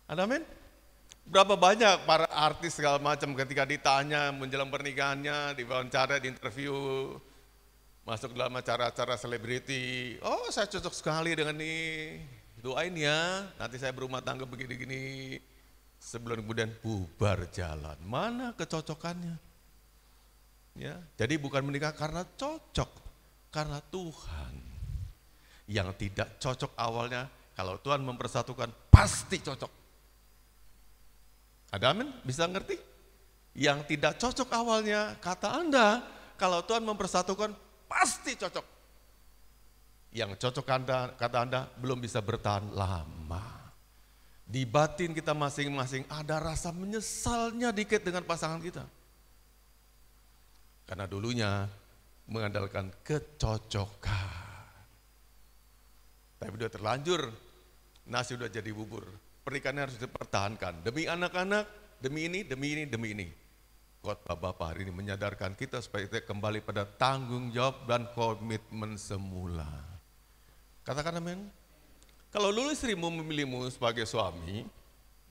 Ada amin? Berapa banyak para artis segala macam ketika ditanya menjelang pernikahannya, diwawancara, di interview, masuk dalam acara-acara selebriti. Oh saya cocok sekali dengan ini, doain ya, nanti saya berumah tangga begini-gini. Sebelum kemudian bubar jalan, mana kecocokannya? Ya, jadi bukan menikah karena cocok, karena Tuhan. Yang tidak cocok awalnya, kalau Tuhan mempersatukan pasti cocok. Ada amin? Bisa ngerti? Yang tidak cocok awalnya, kata Anda, kalau Tuhan mempersatukan pasti cocok. Yang cocok Anda, kata Anda, belum bisa bertahan lama. Di batin kita masing-masing ada rasa menyesalnya dikit dengan pasangan kita. Karena dulunya mengandalkan kecocokan. Tapi udah terlanjur, nasi udah jadi bubur. Pernikahannya harus dipertahankan. Demi anak-anak, demi ini, demi ini, demi ini. Khotbah Bapak hari ini menyadarkan kita supaya kita kembali pada tanggung jawab dan komitmen semula. Katakan amin. Kalau dulu istrimu memilihmu sebagai suami,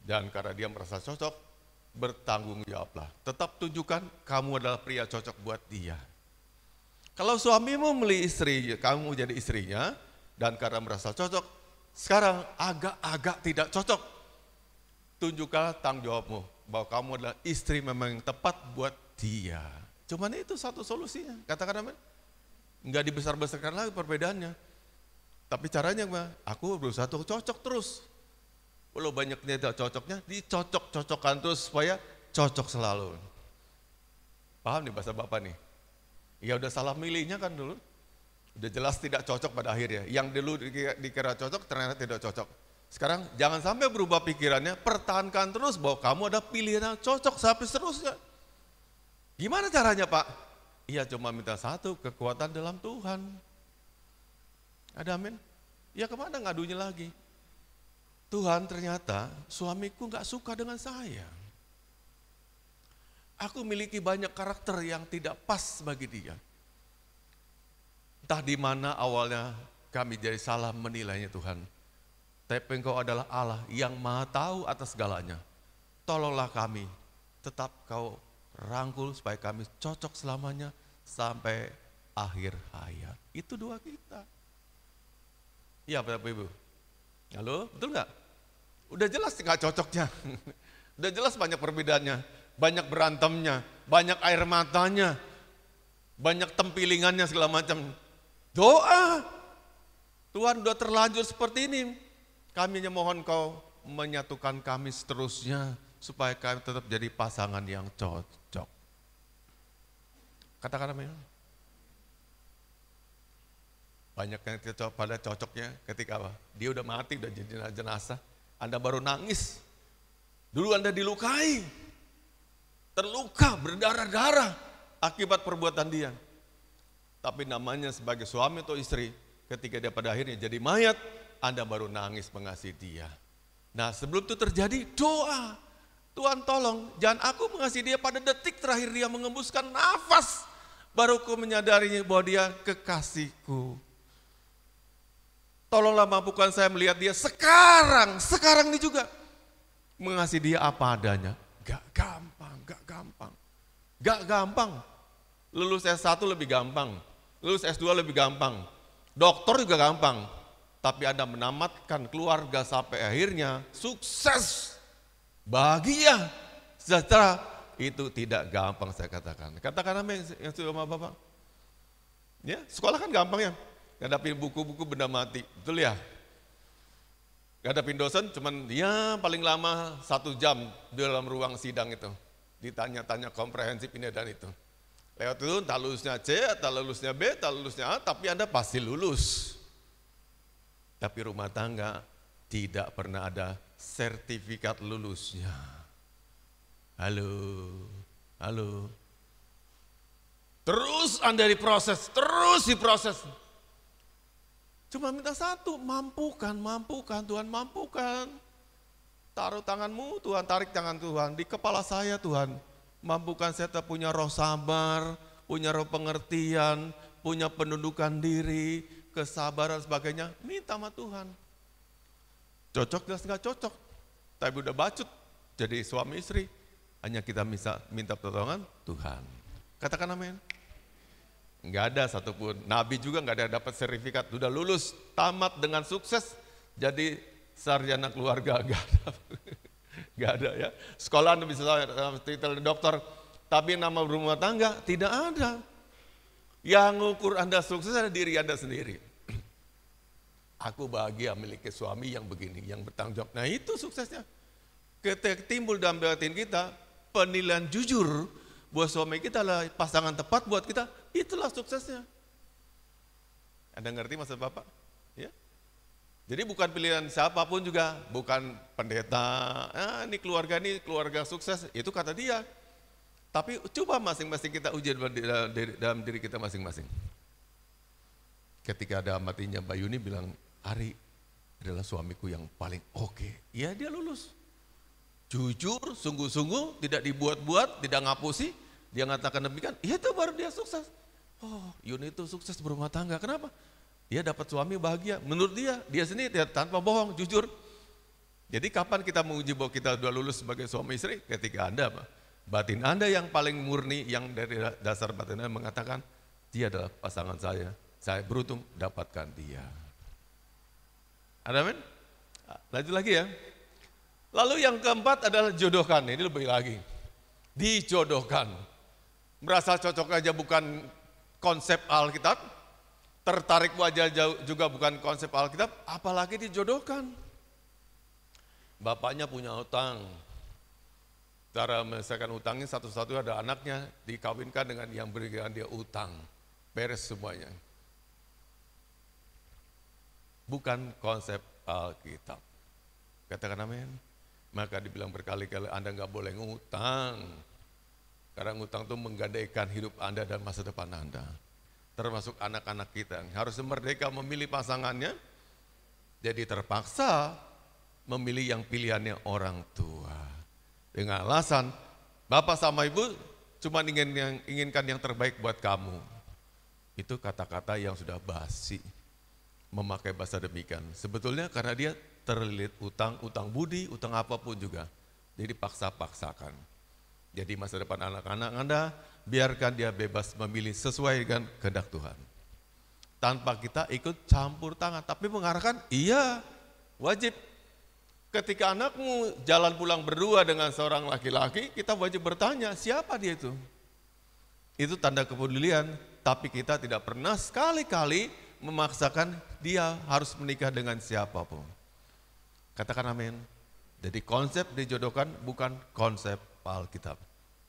dan karena dia merasa cocok, bertanggung jawablah. Tetap tunjukkan kamu adalah pria cocok buat dia. Kalau suamimu memilih istri, kamu jadi istrinya, dan karena merasa cocok, sekarang agak-agak tidak cocok. Tunjukkan tanggung jawabmu, bahwa kamu adalah istri memang yang tepat buat dia. Cuman itu satu solusinya, katakan amin. Enggak dibesar-besarkan lagi perbedaannya. Tapi caranya gimana? Aku berusaha untuk cocok terus. Kalau banyaknya tidak cocoknya, dicocok-cocokkan terus supaya cocok selalu. Paham nih bahasa Bapak nih? Ya udah salah milihnya kan dulu. Udah jelas tidak cocok pada akhirnya. Yang dulu dikira cocok ternyata tidak cocok. Sekarang jangan sampai berubah pikirannya, pertahankan terus bahwa kamu ada pilihan yang cocok sampai seterusnya. Gimana caranya Pak? Iya cuma minta satu, kekuatan dalam Tuhan. Ada amin? Ya kemana ngadunya lagi? Tuhan ternyata suamiku gak suka dengan saya. Aku miliki banyak karakter yang tidak pas bagi dia. Entah di mana awalnya kami jadi salah menilainya Tuhan. Tapi Engkau adalah Allah yang maha tahu atas segalanya. Tolonglah kami, tetap Kau rangkul supaya kami cocok selamanya sampai akhir hayat. Itu doa kita. Iya Bapak Ibu. Halo, betul nggak? Udah jelas nggak cocoknya, udah jelas banyak perbedaannya, banyak berantemnya, banyak air matanya, banyak tempilingannya segala macam. Doa, Tuhan udah terlanjur seperti ini. Kami hanya mohon Kau menyatukan kami seterusnya supaya kami tetap jadi pasangan yang cocok. Katakan amin. Banyak yang pada cocoknya ketika apa? Dia udah mati, udah jadi jenazah. Anda baru nangis. Dulu Anda dilukai. Terluka, berdarah-darah akibat perbuatan dia. Tapi namanya sebagai suami atau istri, ketika dia pada akhirnya jadi mayat, Anda baru nangis mengasihi dia. Nah sebelum itu terjadi, doa. Tuhan tolong, jangan aku mengasihi dia pada detik terakhir dia mengembuskan nafas. Baru aku menyadarinya bahwa dia kekasihku. Tolonglah mampukan saya melihat dia sekarang ini juga. Mengasihi dia apa adanya. Gak gampang. Lulus S1 lebih gampang, lulus S2 lebih gampang, dokter juga gampang. Tapi Anda menamatkan keluarga sampai akhirnya sukses, bahagia, sejahtera, itu tidak gampang saya katakan. Katakan amin yang sudah sama Bapak. Ya, sekolah kan gampang ya, ngadapin buku-buku benda mati, betul ya? Ngadapin dosen cuman dia paling lama 1 jam di dalam ruang sidang itu. Ditanya-tanya komprehensif ini dan itu. Lewat itu tak lulusnya C, tak lulusnya B, tak lulusnya A, tapi Anda pasti lulus. Tapi rumah tangga tidak pernah ada sertifikat lulusnya. Halo. Terus Anda diproses, terus diproses. Cuma minta satu, mampukan Tuhan, mampukan. Taruh tanganmu Tuhan, tarik tangan Tuhan, di kepala saya Tuhan. Mampukan saya punya roh sabar, punya roh pengertian, punya penundukan diri, kesabaran sebagainya. Minta sama Tuhan. Cocok jelas nggak cocok, tapi udah bacut jadi suami istri. Hanya kita bisa minta pertolongan Tuhan. Katakan amin. Nggak ada satupun, Nabi juga nggak ada dapat sertifikat, udah lulus, tamat dengan sukses, jadi sarjana keluarga, nggak ada ya. Sekolah Anda bisa titel dokter, tapi nama rumah tangga tidak ada. Yang ngukur Anda sukses adalah diri Anda sendiri. Aku bahagia memiliki suami yang begini, yang bertanggung jawab. Nah itu suksesnya. Ketika timbul dalam batin kita, penilaian jujur, bahwa suami kita adalah pasangan tepat buat kita, itulah suksesnya. Anda ngerti maksud Bapak? Ya. Jadi bukan pilihan siapapun juga, bukan pendeta, ini keluarga sukses, itu kata dia. Tapi coba masing-masing kita uji dalam diri kita masing-masing. Ketika ada matinya Mbak Yuni bilang, Ari adalah suamiku yang paling oke. Ya dia lulus. Jujur, sungguh-sungguh, tidak dibuat-buat, tidak ngapusi, dia mengatakan demikian, itu baru dia sukses. Oh, Yuni itu sukses berumah tangga, kenapa? Dia dapat suami bahagia, menurut dia sendiri tanpa bohong, jujur. Jadi kapan kita menguji bahwa kita sudah lulus sebagai suami istri? Ketika Anda, batin Anda yang paling murni, yang dari dasar batin Anda mengatakan, dia adalah pasangan saya beruntung dapatkan dia. Ada amin? Lanjut lagi ya. Lalu yang keempat adalah jodohkan, ini lebih lagi. Dijodohkan. Merasa cocok aja bukan konsep Alkitab, tertarik wajah juga bukan konsep Alkitab, apalagi dijodohkan. Bapaknya punya utang. Cara menyelesaikan utangnya satu-satu ada anaknya, dikawinkan dengan yang berikan dia utang. Beres semuanya. Bukan konsep Alkitab. Katakan amin. Maka dibilang berkali-kali Anda nggak boleh ngutang. Karena ngutang itu menggadaikan hidup Anda dan masa depan Anda. Termasuk anak-anak kita. Harus merdeka memilih pasangannya. Jadi terpaksa memilih yang pilihannya orang tua. Dengan alasan, Bapak sama Ibu cuma inginkan yang terbaik buat kamu. Itu kata-kata yang sudah basi. Memakai bahasa demikian. Sebetulnya karena dia terlilit utang budi, utang apapun juga. Jadi paksa-paksakan. Jadi masa depan anak-anak Anda, biarkan dia bebas memilih sesuai dengan kehendak Tuhan. Tanpa kita ikut campur tangan, tapi mengarahkan, iya, wajib. Ketika anakmu jalan pulang berdua dengan seorang laki-laki, kita wajib bertanya, siapa dia itu? Itu tanda kepedulian, tapi kita tidak pernah sekali-kali memaksakan dia harus menikah dengan siapapun. Katakan amin. Jadi konsep dijodohkan bukan konsep Alkitab.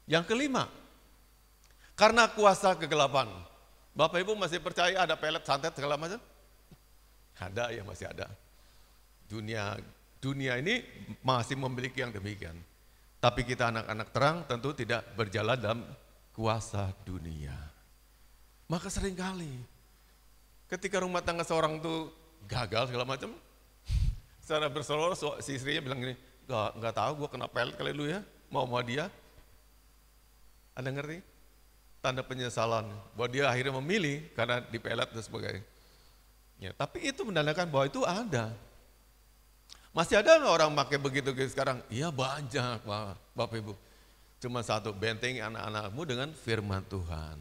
Yang kelima, karena kuasa kegelapan. Bapak Ibu masih percaya ada pelet, santet, segala macam? Ada ya, masih ada. Dunia ini masih memiliki yang demikian. Tapi kita anak-anak terang tentu tidak berjalan dalam kuasa dunia. Maka seringkali ketika rumah tangga seorang itu gagal segala macam, secara berseloroh si istrinya bilang gini, enggak tahu gue kena pelet kali dulu ya. mau dia. Anda ngerti? Tanda penyesalan bahwa dia akhirnya memilih karena dipelet dan sebagainya. Ya, tapi itu menandakan bahwa itu ada. Masih ada nggak orang pakai begitu sekarang? Iya banyak, Bapak Ibu. Cuma satu, bentengi anak-anakmu dengan firman Tuhan.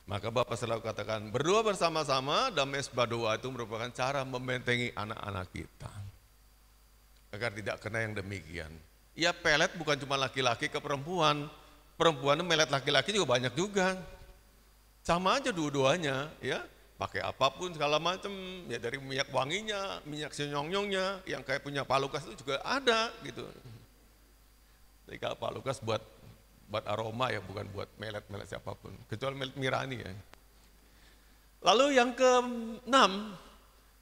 Maka Bapak selalu katakan, berdoa bersama-sama dan mesbah doa itu merupakan cara membentengi anak-anak kita. Agar tidak kena yang demikian. Ya pelet bukan cuma laki-laki ke perempuan. Perempuan melet laki-laki juga banyak juga. Sama aja dua-duanya ya. Pakai apapun segala macam, ya dari minyak wanginya, minyak senyong-nyongnya, yang kayak punya Pak Lukas itu juga ada gitu. Jadi kalau Pak Lukas buat aroma ya, bukan buat melet-melet siapapun, kecuali melet Mirani ya. Lalu yang ke-6,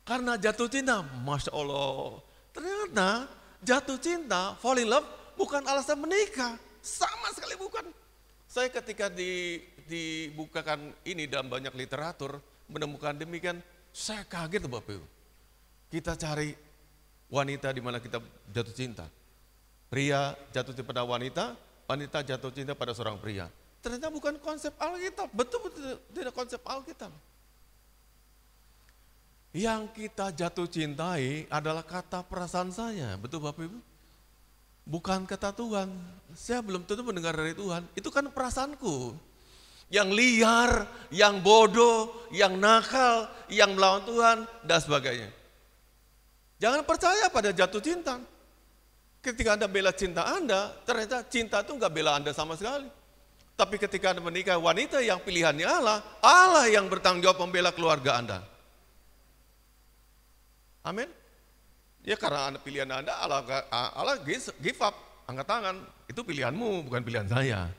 karena jatuh cinta, Masya Allah, ternyata jatuh cinta, fall in love, bukan alasan menikah, sama sekali bukan. Saya ketika dibukakan ini dalam banyak literatur, menemukan demikian, saya kaget Bapak Ibu. Kita cari wanita di mana kita jatuh cinta. Pria jatuh cinta pada wanita, wanita jatuh cinta pada seorang pria. Ternyata bukan konsep Alkitab, betul-betul tidak konsep Alkitab. Yang kita jatuh cintai adalah kata perasaan saya, betul Bapak Ibu? Bukan kata Tuhan, saya belum tentu mendengar dari Tuhan, itu kan perasaanku. Yang liar, yang bodoh, yang nakal, yang melawan Tuhan, dan sebagainya. Jangan percaya pada jatuh cinta. Ketika Anda bela cinta Anda, ternyata cinta itu enggak bela Anda sama sekali. Tapi ketika Anda menikah wanita yang pilihannya Allah, Allah yang bertanggung jawab membela keluarga Anda. Amin. Ya karena pilihan Anda, Allah give up, angkat tangan. Itu pilihanmu, bukan pilihan saya.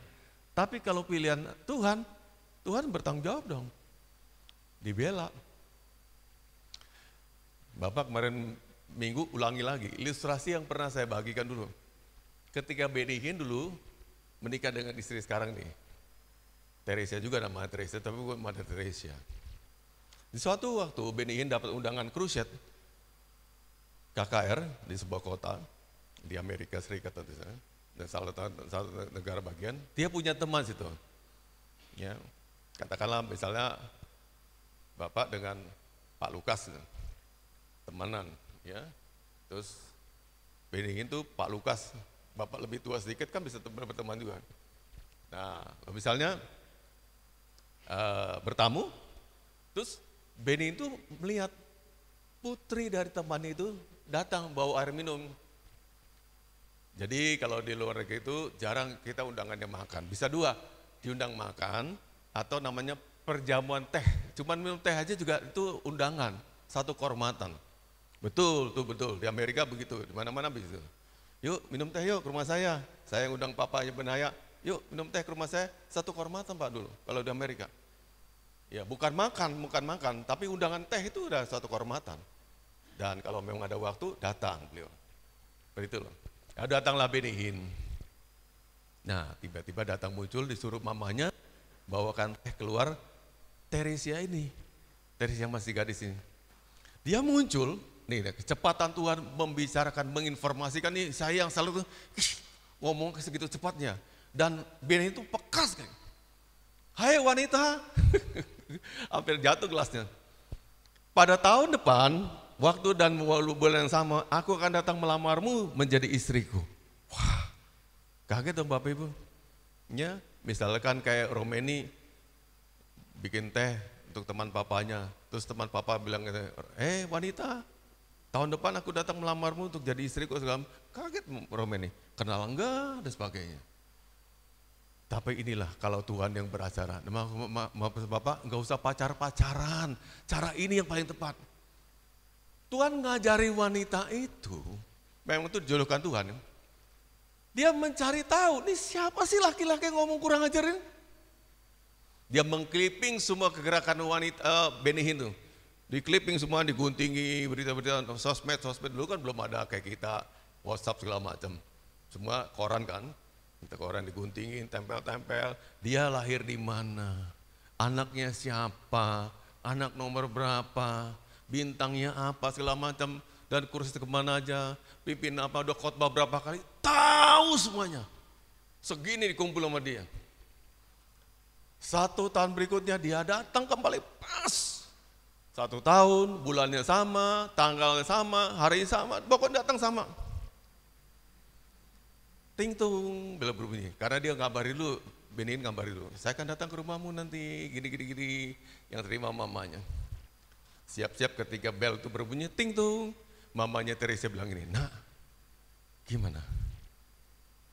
Tapi kalau pilihan Tuhan, Tuhan bertanggung jawab dong. Dibela. Bapak kemarin minggu ulangi lagi, ilustrasi yang pernah saya bagikan dulu. Ketika Benny Hinn dulu menikah dengan istri sekarang nih. Teresia juga namanya Teresia, tapi bukan Mother Teresia. Di suatu waktu Benny Hinn dapat undangan crusade KKR di sebuah kota di Amerika Serikat tentu saja. Dan salah satu negara bagian, dia punya teman situ. Ya, katakanlah misalnya Bapak dengan Pak Lukas, temanan, ya. Terus bedingin tuh Pak Lukas, Bapak lebih tua sedikit kan bisa berteman juga. Nah, misalnya bertamu, terus Benny itu melihat putri dari temannya itu datang bawa air minum. Jadi kalau di luar negeri itu jarang kita undangannya makan. Bisa dua, diundang makan atau namanya perjamuan teh. Cuman minum teh aja juga itu undangan, satu kehormatan. Betul, tuh betul. Di Amerika begitu, di mana-mana begitu. Yuk minum teh yuk ke rumah saya. Saya undang papanya Benaya. Yuk minum teh ke rumah saya, satu kehormatan Pak dulu. Kalau di Amerika. Ya bukan makan, tapi undangan teh itu udah satu kehormatan. Dan kalau memang ada waktu, datang beliau. Begitu loh. Ya, datanglah Benny Hinn. Nah, tiba-tiba datang muncul disuruh mamanya bawakan teh keluar Teresia ini. Teresia yang masih gadis ini. Dia muncul, nih kecepatan Tuhan membicarakan, menginformasikan nih saya yang selalu ngomong segitu cepatnya. Dan Benny itu peka sekali. Hai wanita, hampir jatuh gelasnya. Pada tahun depan, waktu dan bulan yang sama, aku akan datang melamarmu menjadi istriku. Wah, kaget dong Bapak Ibu. Ya, misalkan kayak Romeni bikin teh untuk teman papanya, terus teman papa bilang, wanita, tahun depan aku datang melamarmu untuk jadi istriku. Kaget Romeni, kenal enggak dan sebagainya. Tapi inilah kalau Tuhan yang beracara. Maaf Bapak, enggak usah pacaran, cara ini yang paling tepat. Tuhan ngajari wanita itu, memang itu dijodohkan Tuhan. Dia mencari tahu, ini siapa sih laki-laki yang ngomong kurang ajar ini? Dia mengkliping semua kegerakan wanita Benny Hinn tuh. Di clipping semua, diguntingi, berita-berita, sosmed dulu kan belum ada kayak kita, WhatsApp segala macam. Semua koran kan, kita koran diguntingin, tempel-tempel. Dia lahir di mana, anaknya siapa, anak nomor berapa, bintangnya apa segala macam, dan kursi kemana aja, pimpin apa, udah khotbah berapa kali, tahu semuanya. Segini dikumpul sama dia. 1 tahun berikutnya dia datang kembali pas. 1 tahun, bulannya sama, tanggalnya sama, hari sama, pokoknya datang sama. Ting tung, bel berbunyi. Karena dia ngabari dulu, Benihin ngabari dulu. Saya akan datang ke rumahmu nanti, gini. Yang terima mamanya. Siap-siap ketika bel itu berbunyi, ting tung. Mamanya Teresa bilang ini, nak, gimana?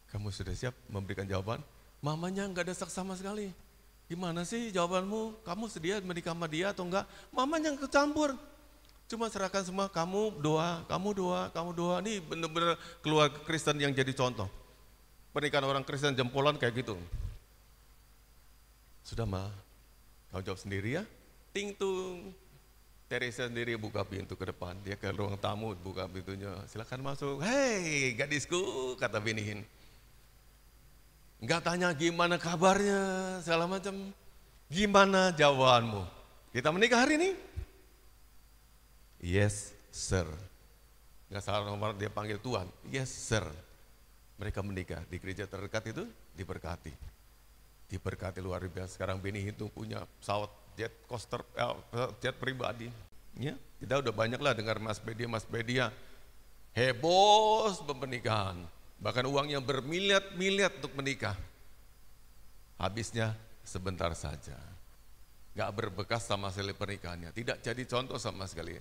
Kamu sudah siap memberikan jawaban? Mamanya nggak desak sama sekali. Gimana sih jawabanmu? Kamu sedia menikah sama dia atau enggak? Mamanya yang kecampur. Cuma serahkan semua, kamu doa. Ini benar-benar keluarga Kristen yang jadi contoh. Pernikahan orang Kristen jempolan kayak gitu. Sudah mah, kamu jawab sendiri ya. Ting tung. Teresa sendiri buka pintu ke depan, dia ke ruang tamu buka pintunya, silakan masuk. Hei gadisku, kata Benihin. Enggak tanya gimana kabarnya, segala macam. Gimana jawabanmu? Kita menikah hari ini? Yes sir. Enggak salah nomor dia panggil Tuhan, yes sir. Mereka menikah di gereja terdekat itu diberkati. Diberkati luar biasa. Sekarang Benihin itu punya pesawat jet coaster, jet pribadi. Ya, kita udah banyak lah dengar mas media heboh pernikahan. Bahkan uangnya bermiliar-miliar untuk menikah. Habisnya sebentar saja. Gak berbekas sama sekali pernikahannya. Tidak jadi contoh sama sekali.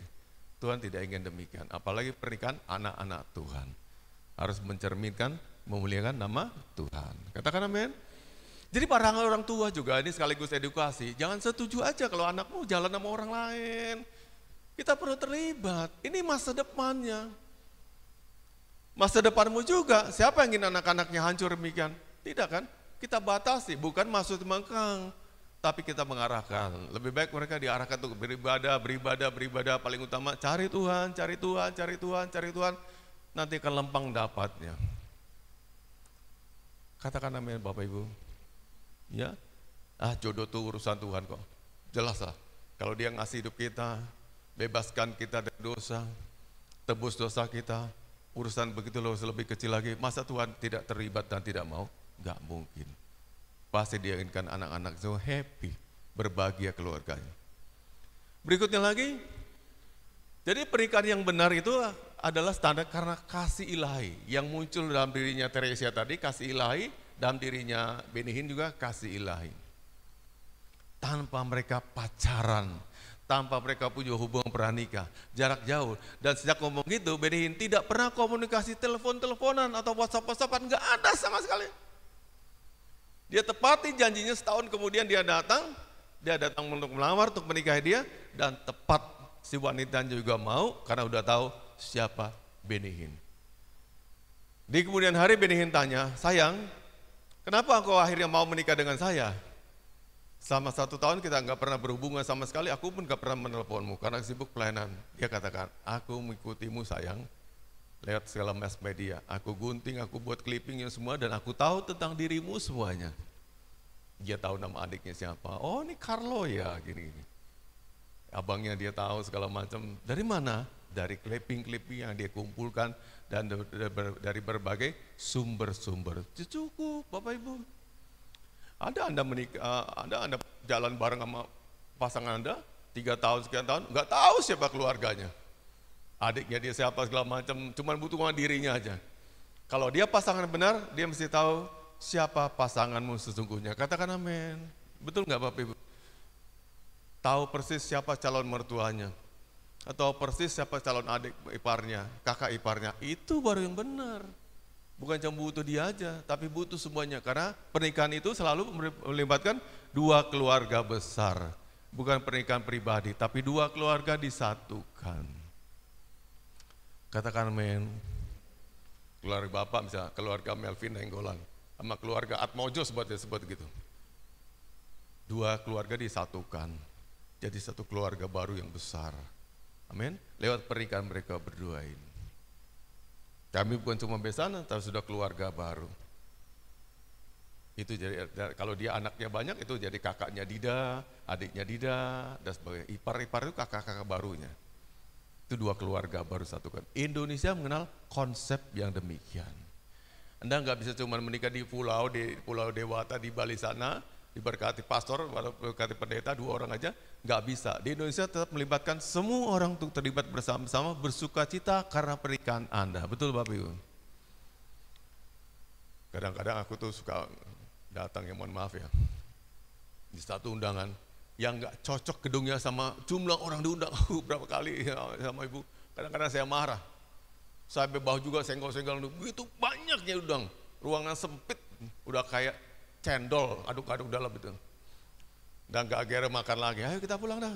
Tuhan tidak ingin demikian. Apalagi pernikahan anak-anak Tuhan. Harus mencerminkan, memuliakan nama Tuhan. Katakan amin. Jadi para orang tua juga ini sekaligus edukasi, jangan setuju aja kalau anakmu jalan sama orang lain. Kita perlu terlibat, ini masa depannya. Masa depanmu juga, siapa yang ingin anak-anaknya hancur demikian? Tidak kan? Kita batasi, bukan maksud mengkang, tapi kita mengarahkan. Lebih baik mereka diarahkan untuk beribadah, paling utama cari Tuhan, nanti akan lempang dapatnya. Katakan amin Bapak Ibu. Ya, jodoh itu urusan Tuhan kok. Jelas lah, kalau dia ngasih hidup kita, bebaskan kita dari dosa, tebus dosa kita, urusan begitu loh lebih kecil lagi. Masa Tuhan tidak terlibat dan tidak mau? Gak mungkin. Pasti dia inginkan anak-anak itu happy, berbahagia keluarganya. Berikutnya lagi, jadi pernikahan yang benar itu adalah standar karena kasih ilahi yang muncul dalam dirinya Teresa tadi, kasih ilahi. Dalam dirinya Benihin juga kasih ilahi. Tanpa mereka pacaran, tanpa mereka punya hubungan pernikah, jarak jauh. Dan sejak ngomong gitu, Benihin tidak pernah komunikasi telepon-teleponan atau WhatsApp-WhatsAppan, enggak ada sama sekali. Dia tepati janjinya, setahun kemudian dia datang untuk melamar, untuk menikahi dia, dan tepat si wanita juga mau karena udah tahu siapa Benihin. Di kemudian hari Benihin tanya, sayang, kenapa engkau akhirnya mau menikah dengan saya? Selama 1 tahun kita nggak pernah berhubungan sama sekali, aku pun nggak pernah menelponmu karena sibuk pelayanan. Dia katakan, aku mengikutimu sayang, lewat segala mass media. Aku gunting, aku buat clipping yang semua dan aku tahu tentang dirimu semuanya. Dia tahu nama adiknya siapa. Oh ini Carlo ya, gini-gini. Abangnya dia tahu segala macam. Dari mana? Dari clipping-clipping yang dia kumpulkan dan dari berbagai sumber-sumber. Cukup Bapak Ibu. Ada Anda menikah, Anda jalan bareng sama pasangan Anda 3 tahun, sekian tahun, nggak tahu siapa keluarganya. Adiknya dia siapa segala macam, cuman butuh dirinya aja. Kalau dia pasangan benar, dia mesti tahu siapa pasanganmu sesungguhnya. Katakan amin. Betul nggak Bapak Ibu? Tahu persis siapa calon mertuanya. Atau persis siapa calon adik iparnya, kakak iparnya, itu baru yang benar. Bukan cuma butuh dia aja, tapi butuh semuanya. Karena pernikahan itu selalu melibatkan 2 keluarga besar. Bukan pernikahan pribadi, tapi 2 keluarga disatukan. Katakan amin. Keluarga Bapak misalnya, keluarga Melvin Nenggolan, sama keluarga Atmojo sebut gitu. 2 keluarga disatukan, jadi 1 keluarga baru yang besar. Amin. Lewat pernikahan mereka berdua ini. Kami bukan cuma besanan, tapi sudah keluarga baru. Itu jadi kalau dia anaknya banyak itu jadi kakaknya Dida, adiknya Dida, dan sebagainya. Ipar-ipar itu kakak-kakak barunya. Itu 2 keluarga baru satukan. Indonesia mengenal konsep yang demikian. Anda nggak bisa cuma menikah di Pulau Dewata di Bali sana, diberkati pastor, diberkati pendeta 2 orang aja, nggak bisa. Di Indonesia tetap melibatkan semua orang untuk terlibat bersama-sama bersuka cita karena pernikahan Anda. Betul Bapak Ibu? Kadang-kadang aku tuh suka datang, ya mohon maaf ya, di satu undangan yang nggak cocok gedungnya sama jumlah orang diundang. Berapa kali ya, sama Ibu, kadang-kadang saya marah. Sampai bawah juga senggol-senggol, begitu banyaknya udang, ruangan sempit, udah kayak cendol, aduk-aduk dalam itu. Dan gak akhirnya makan lagi, ayo kita pulang dah.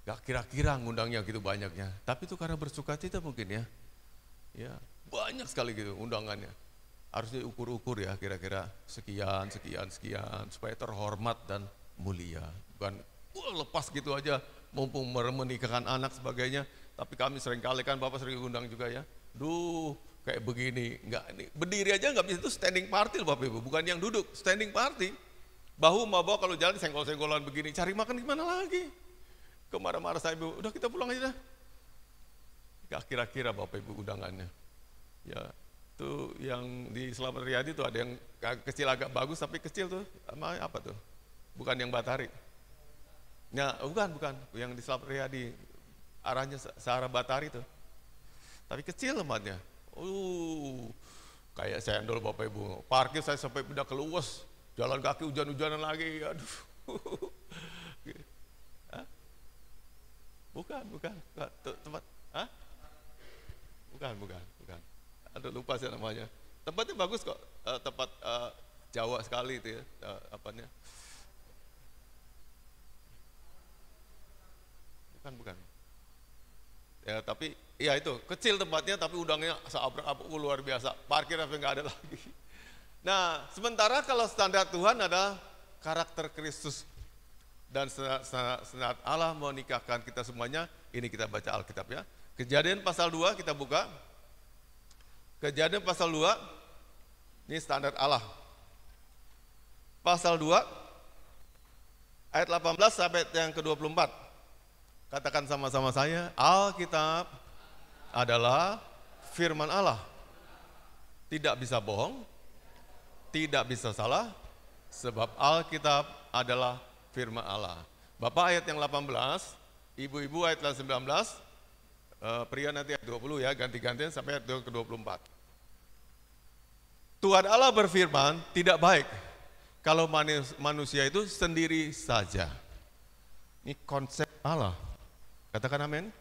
Gak kira-kira ngundangnya gitu banyaknya, tapi itu karena bersuka cita mungkin ya. Ya banyak sekali gitu undangannya. Harus diukur-ukur ya, kira-kira sekian, supaya terhormat dan mulia. Bukan lepas gitu aja, mumpung menikahkan anak sebagainya. Tapi kami sering kali kan, Bapak sering undang juga ya. Duh, kayak begini, berdiri aja nggak bisa, itu standing party Bapak Ibu, bukan yang duduk, standing party. Bahu mau bawa kalau jalan senggol-senggolan begini, cari makan gimana lagi? Kemarah-marah saya, Ibu, udah kita pulang aja dah. Gak kira-kira Bapak Ibu undangannya. Ya, tuh yang di Selamat Riyadi tuh ada yang kecil agak bagus, tapi kecil tuh, apa tuh? Bukan yang Batari. Nah, bukan, yang di Selamat Riyadi. Arahnya searah Batari tuh, tapi kecil tempatnya. Kayak sendol Bapak Ibu. Parkir saya sampai pindah ke luas, jalan kaki hujan-hujanan lagi. Aduh. Bukan tempat. Bukan. Aduh, lupa saya namanya. Tempatnya bagus kok, tempat Jawa sekali itu ya, apanya? Bukan. Ya, tapi ya itu kecil tempatnya, tapi udangnya seabrak-abrak luar biasa, parkir sampai nggak ada lagi. Nah, sementara kalau standar Tuhan adalah karakter Kristus dan standar Allah menikahkan kita semuanya. Ini kita baca Alkitab ya. Kejadian pasal 2 kita buka. Kejadian pasal 2, ini standar Allah. Pasal 2 ayat 18 sampai yang ke-24. Katakan sama-sama saya, Alkitab adalah firman Allah. Tidak bisa bohong, tidak bisa salah, sebab Alkitab adalah firman Allah. Bapak ayat yang 18, ibu-ibu ayat yang 19, pria nanti ayat 20 ya, ganti-gantian sampai ayat ke-24. Tuhan Allah berfirman, tidak baik kalau manusia itu sendiri saja. Ini konsep Allah. Katakan amin.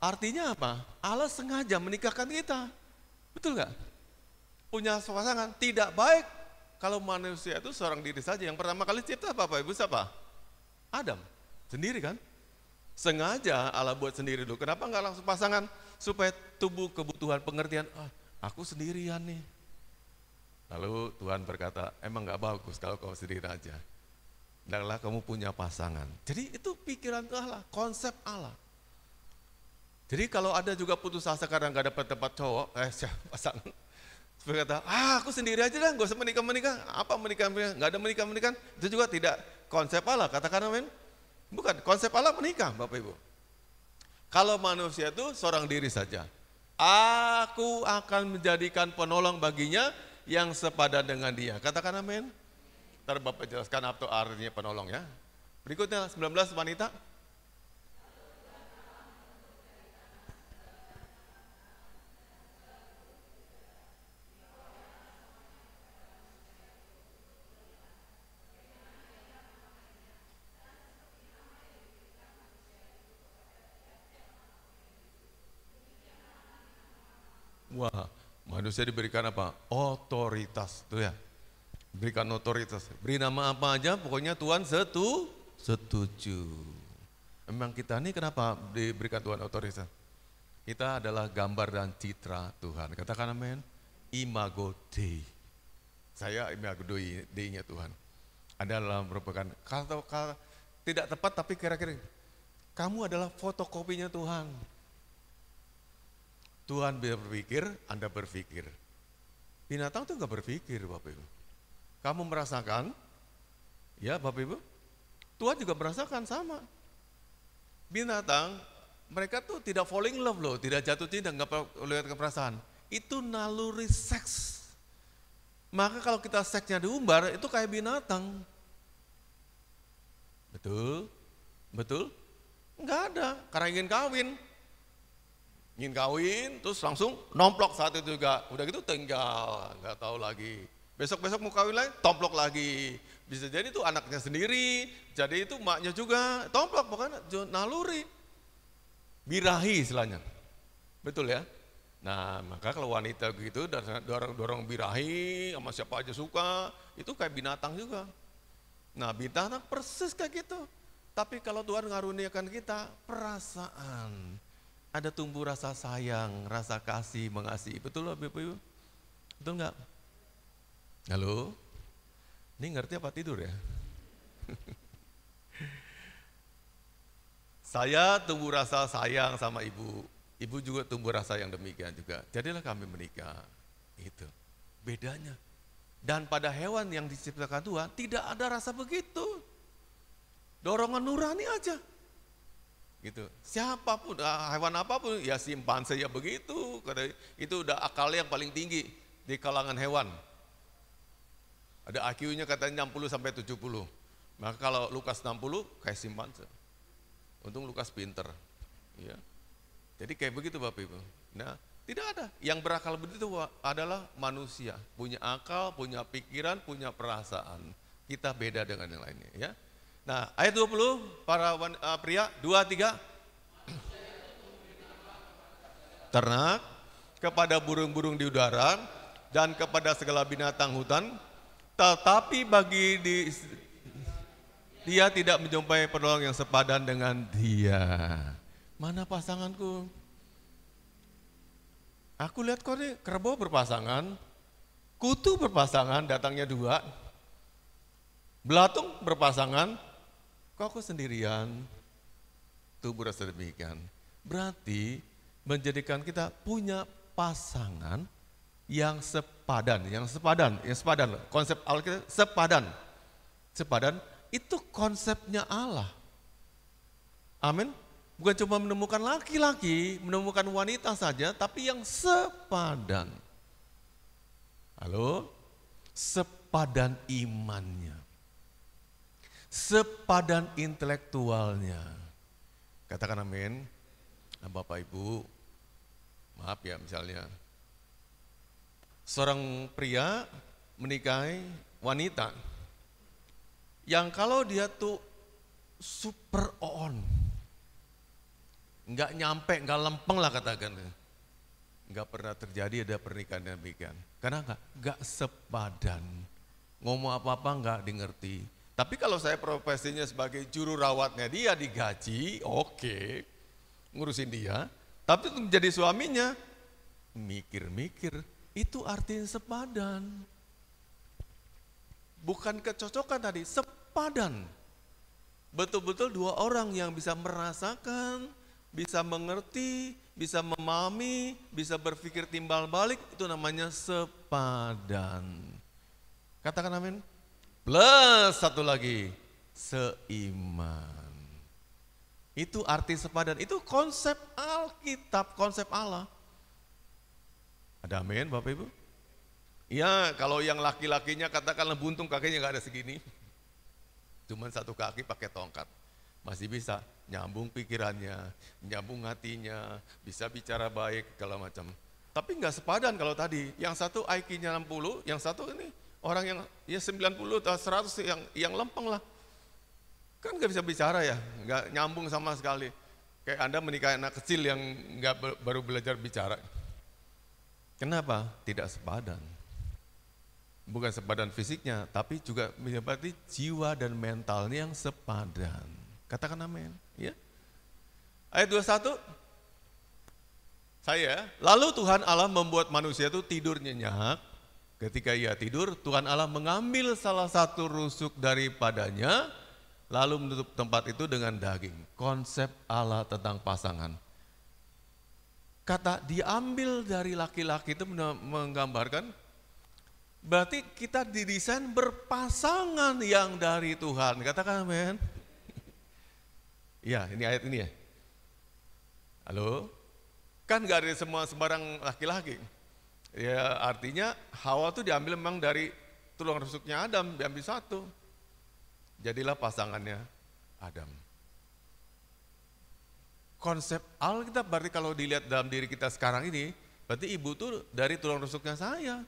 Artinya apa? Allah sengaja menikahkan kita. Betul gak? Punya pasangan. Tidak baik kalau manusia itu seorang diri saja. Yang pertama kali cipta Bapak Ibu siapa? Adam. Sendiri kan? Sengaja Allah buat sendiri dulu. Kenapa gak langsung pasangan? Supaya tubuh kebutuhan pengertian. Aku sendirian nih. Lalu Tuhan berkata, emang gak bagus kalau kau sendiri aja. Hendaklah kamu punya pasangan. Jadi itu pikiran Allah, konsep Allah. Jadi kalau ada juga putus asa karena nggak dapat tempat cowok, pasangan, berkata, aku sendiri aja dah, nggak usah menikah. Apa menikah? Nggak ada menikah. Itu juga tidak konsep Allah. Katakan amin. Bukan konsep Allah menikah, Bapak Ibu. Kalau manusia itu seorang diri saja, aku akan menjadikan penolong baginya yang sepadan dengan dia. Katakan amin. Ntar Bapak jelaskan apa artinya penolong ya. Berikutnya 19 wanita. Wah, manusia diberikan apa? Otoritas, tuh ya. Berikan otoritas, beri nama apa aja, pokoknya Tuhan setuju. Memang kita ini kenapa diberikan Tuhan otoritas? Kita adalah gambar dan citra Tuhan. Katakan amin. Imago Dei. Saya imago Dei-nya Tuhan. Anda adalah merupakan kalau tidak tepat tapi kira-kira kamu adalah fotokopinya Tuhan. Tuhan berpikir, Anda berpikir. Binatang itu enggak berpikir, Bapak Ibu. Kamu merasakan, ya Bapak Ibu, Tuhan juga merasakan sama. Binatang, mereka tuh tidak falling in love loh, tidak jatuh cinta, nggak lihat perasaan. Itu naluri seks. Maka kalau kita seksnya diumbar, itu kayak binatang. Betul? Betul? Enggak ada, karena ingin kawin. Ingin kawin, terus langsung nomplok saat itu juga. Udah gitu tinggal, enggak tahu lagi. Besok-besok mau kawin lagi, tomplok lagi. Bisa jadi itu anaknya sendiri, jadi itu maknya juga, tomplok, pokoknya naluri. Birahi istilahnya. Betul ya? Nah, maka kalau wanita gitu dorong birahi sama siapa aja suka, itu kayak binatang juga. Nah, binatang persis kayak gitu. Tapi kalau Tuhan ngaruniakan kita perasaan, ada tumbuh rasa sayang, rasa kasih, mengasihi. Betul loh Bapak Ibu? Betul enggak? Halo? Ini ngerti apa tidur ya? Saya tumbuh rasa sayang sama ibu. Ibu juga tumbuh rasa yang demikian juga. Jadilah kami menikah. Itu bedanya. Dan pada hewan yang diciptakan Tuhan tidak ada rasa begitu. Dorongan nurani aja. Gitu. Siapapun, hewan apapun, ya simpanse ya begitu. Itu udah akalnya yang paling tinggi di kalangan hewan. Ada IQ-nya katanya 60 sampai 70. Maka kalau Lukas 60 kayak simpanse. Untung Lukas pinter. Ya. Jadi kayak begitu Bapak Ibu. Nah, tidak ada. Yang berakal begitu adalah manusia. Punya akal, punya pikiran, punya perasaan. Kita beda dengan yang lainnya. Ya. Nah, ayat 20, para pria, 2, 3. Ternak, kepada burung-burung di udara, dan kepada segala binatang hutan. Tetapi bagi dia tidak menjumpai penolong yang sepadan dengan dia. Mana pasanganku? Aku lihat kok nih kerbau berpasangan, kutu berpasangan, datangnya 2, belatung berpasangan, kok aku sendirian? Tubuh rasa demikian. Berarti menjadikan kita punya pasangan yang sepadan. Konsep Alkitab sepadan itu konsepnya Allah. Amin. Bukan cuma menemukan laki-laki, menemukan wanita saja, tapi yang sepadan. Halo? Sepadan imannya. Sepadan intelektualnya. Katakan amin. Nah, Bapak Ibu, maaf ya misalnya. Seorang pria menikahi wanita yang kalau dia tuh super on, nggak nyampe, nggak lempeng lah katakan. Nggak pernah terjadi ada pernikahan demikian. Karena nggak sepadan. Ngomong apa-apa nggak dimengerti. Tapi kalau saya profesinya sebagai juru rawatnya dia digaji, oke, ngurusin dia. Tapi untuk menjadi suaminya, mikir-mikir, itu artinya sepadan. Bukan kecocokan tadi, sepadan. Betul-betul 2 orang yang bisa merasakan, bisa mengerti, bisa memahami, bisa berpikir timbal balik, itu namanya sepadan. Katakan amin. Plus satu lagi, seiman. Itu arti sepadan, itu konsep Alkitab, konsep Allah. Ada amin Bapak Ibu? Ya kalau yang laki-lakinya katakanlah buntung kakinya gak ada segini. Cuman 1 kaki pakai tongkat. Masih bisa nyambung pikirannya, nyambung hatinya, bisa bicara baik, segala macam. Tapi nggak sepadan kalau tadi. Yang satu IQ-nya 60, yang satu ini orang yang ya 90 atau 100 yang lempeng lah. Kan nggak bisa bicara ya, nggak nyambung sama sekali. Kayak Anda menikahi anak kecil yang baru belajar bicara. Kenapa? Tidak sepadan. Bukan sepadan fisiknya, tapi juga menyebabkan jiwa dan mentalnya yang sepadan. Katakan amin. Ya. Ayat 21. Lalu Tuhan Allah membuat manusia itu tidur nyenyak. Ketika ia tidur, Tuhan Allah mengambil salah satu rusuk daripadanya, lalu menutup tempat itu dengan daging. Konsep Allah tentang pasangan. Kata diambil dari laki-laki itu menggambarkan, berarti kita didesain berpasangan yang dari Tuhan. Katakan amin. Ya, ini ayat ini ya. Halo? Kan gak ada semua sembarang laki-laki. Ya artinya Hawa tuh diambil memang dari tulang rusuknya Adam, diambil satu. Jadilah pasangannya Adam. Konsep Alkitab berarti kalau dilihat dalam diri kita sekarang ini, berarti ibu tuh dari tulang rusuknya saya.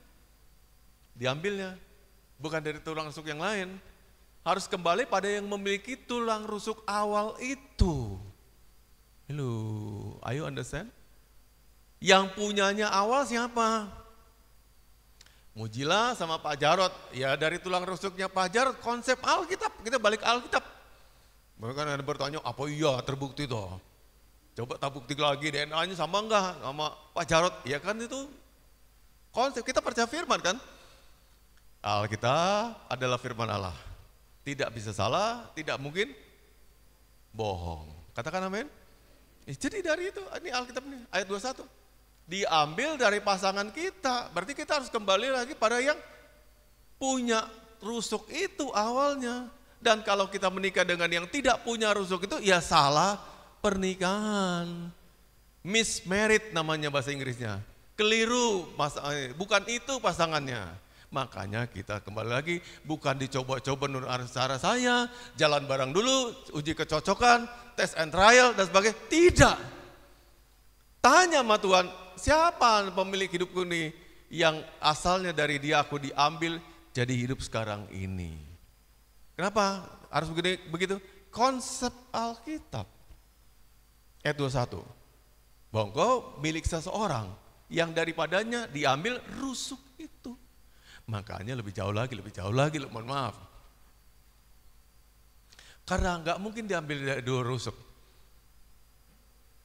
Diambilnya, bukan dari tulang rusuk yang lain. Harus kembali pada yang memiliki tulang rusuk awal itu. Hello, are you understand? Yang punyanya awal siapa? Mujila sama Pak Jarot, ya dari tulang rusuknya Pak Jarot, konsep Alkitab, kita balik Alkitab. Mereka ada bertanya, apa iya terbukti toh? Coba tak bukti lagi DNA-nya sama enggak sama Pak Jarot? Ya kan itu konsep, kita percaya firman kan? Alkitab adalah firman Allah. Tidak bisa salah, tidak mungkin bohong. Katakan amin. Jadi dari itu, ini Alkitab nih, ayat 21. Diambil dari pasangan kita, berarti kita harus kembali lagi pada yang punya rusuk itu awalnya. Dan kalau kita menikah dengan yang tidak punya rusuk itu, ya salah pernikahan. Mismarried namanya bahasa Inggrisnya. Keliru, bukan itu pasangannya. Makanya kita kembali lagi, bukan dicoba-coba menurut cara saya, jalan bareng dulu, uji kecocokan, test and trial dan sebagainya. Tidak. Tanya sama Tuhan, siapa pemilik hidupku ini yang asalnya dari dia aku diambil jadi hidup sekarang ini. Kenapa harus begitu? Konsep Alkitab. Ayat 21. Bahwa engkau milik seseorang yang daripadanya diambil rusuk itu. Makanya lebih jauh lagi, mohon maaf. Karena enggak mungkin diambil dari dua rusuk.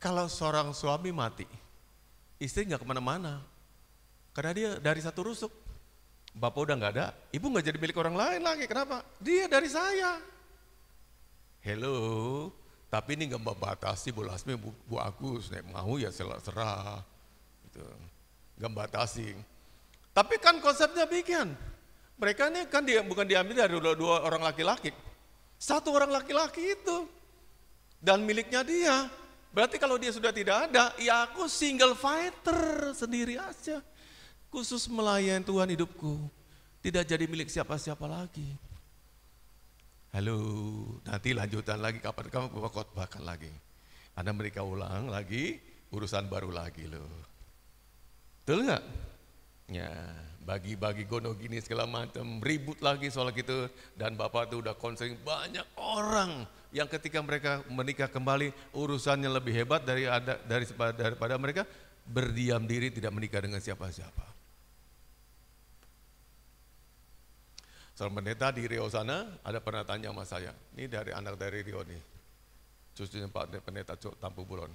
Kalau seorang suami mati, istri nggak kemana-mana, karena dia dari satu rusuk. Bapak udah nggak ada, ibu nggak jadi milik orang lain lagi. Kenapa? Dia dari saya. Hello, tapi ini nggak membatasi Bu Lasmi, Bu Agus, nek mau ya serah, gitu. Nggak membatasi. Tapi kan konsepnya bikin. Mereka ini kan bukan diambil dari dua orang laki-laki, satu orang laki-laki itu dan miliknya dia. Berarti kalau dia sudah tidak ada, ya aku single fighter sendiri aja. Khusus melayani Tuhan hidupku. Tidak jadi milik siapa-siapa lagi. Halo, nanti lanjutan lagi kapan kamu khotbahkan lagi. Anda mereka ulang lagi, urusan baru lagi loh. Betul nggak? Ya, bagi-bagi gono gini segala macam, ribut lagi soal gitu. Dan Bapak tuh udah konseling banyak orang yang ketika mereka menikah kembali urusannya lebih hebat daripada mereka berdiam diri tidak menikah dengan siapa-siapa. Seorang pendeta di Riau sana ada pernah tanya sama saya, ini dari anak dari Riau nih, cucunya Pak Pendeta Tampu Bulon.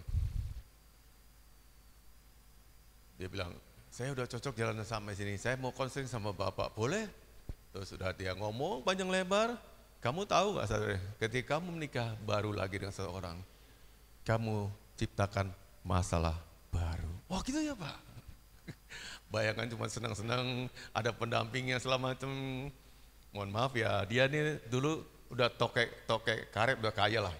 Dia bilang, saya udah cocok jalan sampai sini, saya mau konseling sama Bapak, boleh? Terus sudah dia ngomong panjang lebar. Kamu tahu gak saudara, ketika kamu menikah baru lagi dengan seseorang, kamu ciptakan masalah baru. Wah gitu ya Pak. Bayangkan cuma senang-senang, ada pendampingnya selama macam. Mohon maaf ya, dia nih dulu udah tokek karet, udah kaya lah.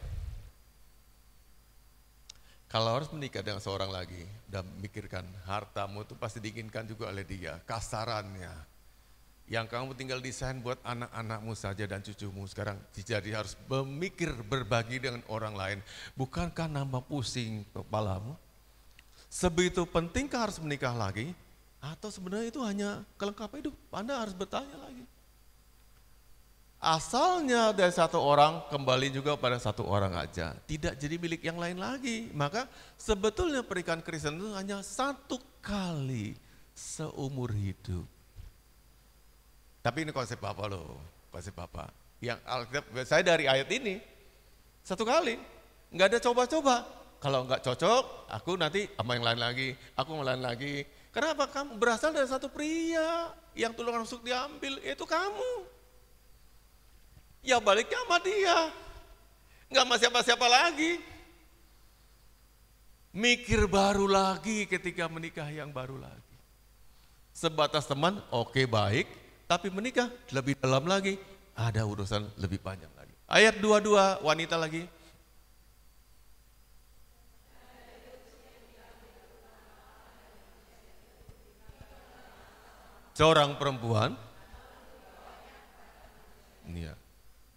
Kalau harus menikah dengan seorang lagi, dan mikirkan hartamu itu pasti diinginkan juga oleh dia, kasarannya. Yang kamu tinggal desain buat anak-anakmu saja dan cucumu sekarang jadi harus memikir berbagi dengan orang lain. Bukankah nambah pusing kepalamu? Sebegitu pentingkah harus menikah lagi? Atau sebenarnya itu hanya kelengkapan hidup? Anda harus bertanya lagi. Asalnya dari satu orang kembali juga pada satu orang aja. Tidak jadi milik yang lain lagi. Maka sebetulnya pernikahan Kristen itu hanya satu kali seumur hidup. Tapi ini konsep Bapak loh, konsep Bapak. Yang Alkitab, saya dari ayat ini, satu kali, nggak ada coba-coba. Kalau nggak cocok, aku nanti sama yang lain lagi, aku sama lain lagi. Kenapa? Kamu berasal dari satu pria yang tulang rusuk diambil, itu kamu. Ya baliknya sama dia, nggak sama siapa-siapa lagi. Mikir baru lagi ketika menikah yang baru lagi. Sebatas teman, oke baik. Tapi menikah lebih dalam lagi, ada urusan lebih panjang lagi. Ayat 22, wanita lagi. seorang perempuan. Iya.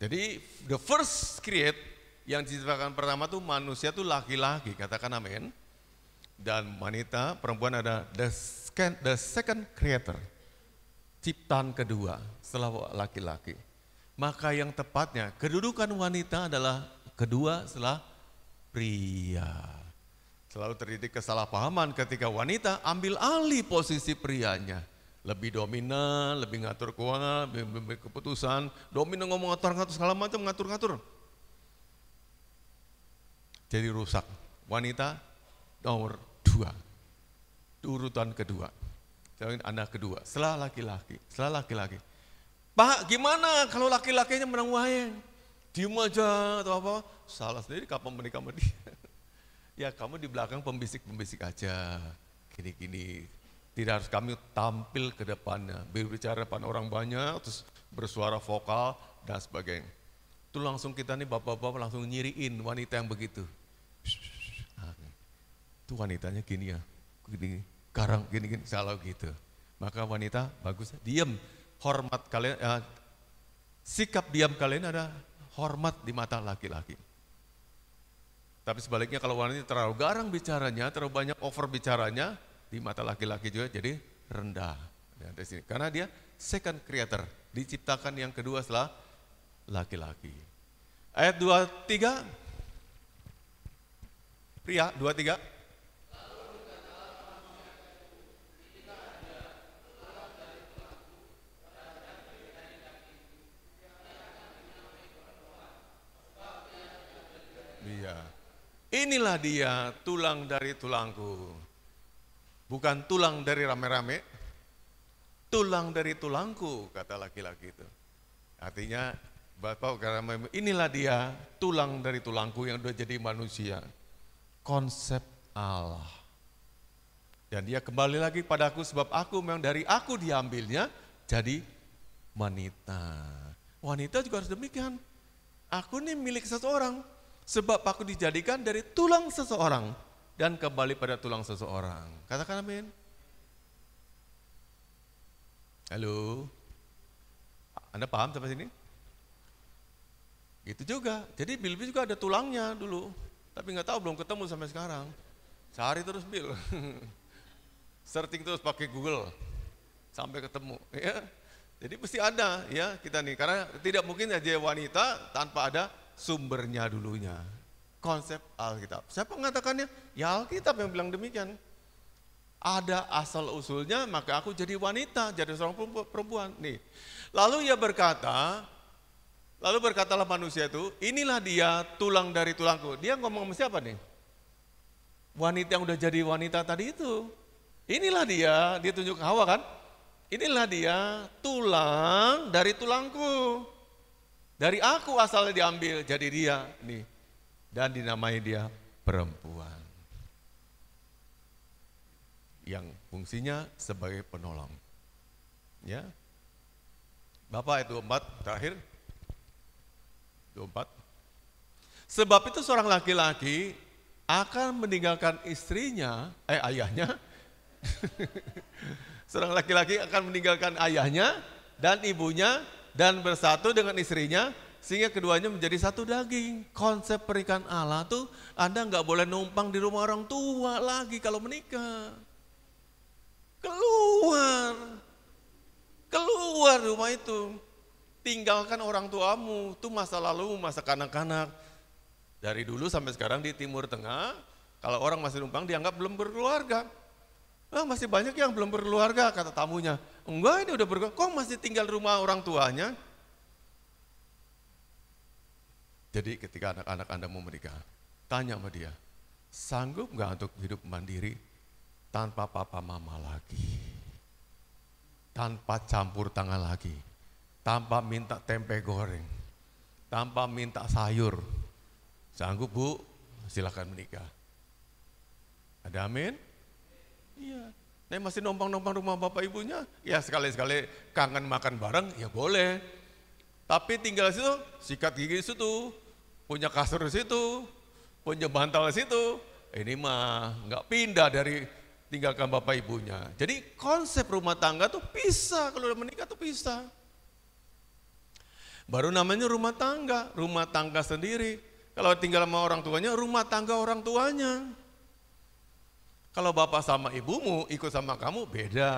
Jadi the first create yang diciptakan pertama tuh manusia tuh laki-laki, katakan amin. Dan wanita, perempuan ada the second creator, ciptaan kedua setelah laki-laki. Maka yang tepatnya kedudukan wanita adalah kedua setelah pria. Selalu terjadi kesalahpahaman ketika wanita ambil alih posisi prianya. Lebih dominan, lebih ngatur keuangan, lebih keputusan, dominan ngomong ngatur-ngatur segala macam, ngatur-ngatur. Jadi rusak. Wanita nomor 2, urutan kedua. Anak kedua, setelah laki-laki. Pak, gimana kalau laki-lakinya menang wayang? Diem aja atau apa? Salah sendiri, kapan menikah sama dia? Ya kamu di belakang pembisik-pembisik aja, gini-gini. Tidak harus kami tampil ke depannya, berbicara depan orang banyak, terus bersuara vokal dan sebagainya. Itu langsung kita nih bapak-bapak langsung nyiriin wanita yang begitu. Itu wanitanya gini ya, gini, garang gini-gini, selalu gitu. Maka wanita bagus, diam, hormat kalian, sikap diam kalian ada hormat di mata laki-laki. Tapi sebaliknya kalau wanita terlalu garang bicaranya, terlalu banyak over bicaranya, di mata laki-laki juga jadi rendah. Karena dia second creator, diciptakan yang kedua setelah laki-laki. Ayat 23, pria 23. Iya. Inilah dia tulang dari tulangku. Bukan tulang dari rame-rame, tulang dari tulangku, kata laki-laki itu. Artinya, Bapak, inilah dia tulang dari tulangku yang sudah jadi manusia. Konsep Allah. Dan dia kembali lagi padaku sebab aku memang dari aku diambilnya jadi wanita. Wanita juga harus demikian. Aku ini milik seseorang. Sebab aku dijadikan dari tulang seseorang dan kembali pada tulang seseorang. Katakan amin. Halo. Anda paham sampai sini? Gitu juga. Jadi Bill juga ada tulangnya dulu. Tapi nggak tahu, belum ketemu sampai sekarang. Cari terus Bill. Searching terus pakai Google. Sampai ketemu. Ya. Jadi pasti ada ya kita nih. Karena tidak mungkin aja wanita tanpa ada sumbernya dulunya. Konsep Alkitab. Siapa mengatakannya? Ya Alkitab yang bilang demikian. Ada asal usulnya, maka aku jadi wanita, jadi seorang perempuan. Nih. Lalu berkatalah manusia itu, inilah dia tulang dari tulangku. Dia ngomong sama siapa nih? Wanita yang udah jadi wanita tadi itu. Inilah dia tunjuk ke Hawa kan? Inilah dia tulang dari tulangku. Dari aku asalnya diambil, jadi dia nih. Dan dinamai dia perempuan. Yang fungsinya sebagai penolong. Ya. Bapak itu 4 terakhir. 24. Sebab itu seorang laki-laki akan meninggalkan ayahnya. Seorang laki-laki akan meninggalkan ayahnya dan ibunya dan bersatu dengan istrinya sehingga keduanya menjadi satu daging. Konsep pernikahan Allah tuh Anda nggak boleh numpang di rumah orang tua lagi kalau menikah. Keluar rumah itu. Tinggalkan orang tuamu, itu masa lalu, masa kanak-kanak. Dari dulu sampai sekarang di Timur Tengah, kalau orang masih numpang dianggap belum berkeluarga. Masih banyak yang belum berkeluarga, kata tamunya. Enggak, ini udah berkeluarga, kok masih tinggal rumah orang tuanya? Jadi ketika anak-anak Anda mau menikah, tanya sama dia, sanggup nggak untuk hidup mandiri tanpa papa mama lagi? Tanpa campur tangan lagi? Tanpa minta tempe goreng? Tanpa minta sayur? Sanggup Bu? Silakan menikah. Ada amin? Iya. Nah masih numpang-numpang rumah bapak ibunya, ya sekali-sekali kangen makan bareng, ya boleh. Tapi tinggal di situ, sikat gigi di situ, punya kasur di situ, punya bantal di situ. Ini mah nggak pindah dari tinggalkan bapak ibunya. Jadi konsep rumah tangga tuh pisah, kalau udah menikah tuh pisah. Baru namanya rumah tangga sendiri. Kalau tinggal sama orang tuanya, rumah tangga orang tuanya. Kalau bapak sama ibumu ikut sama kamu, beda.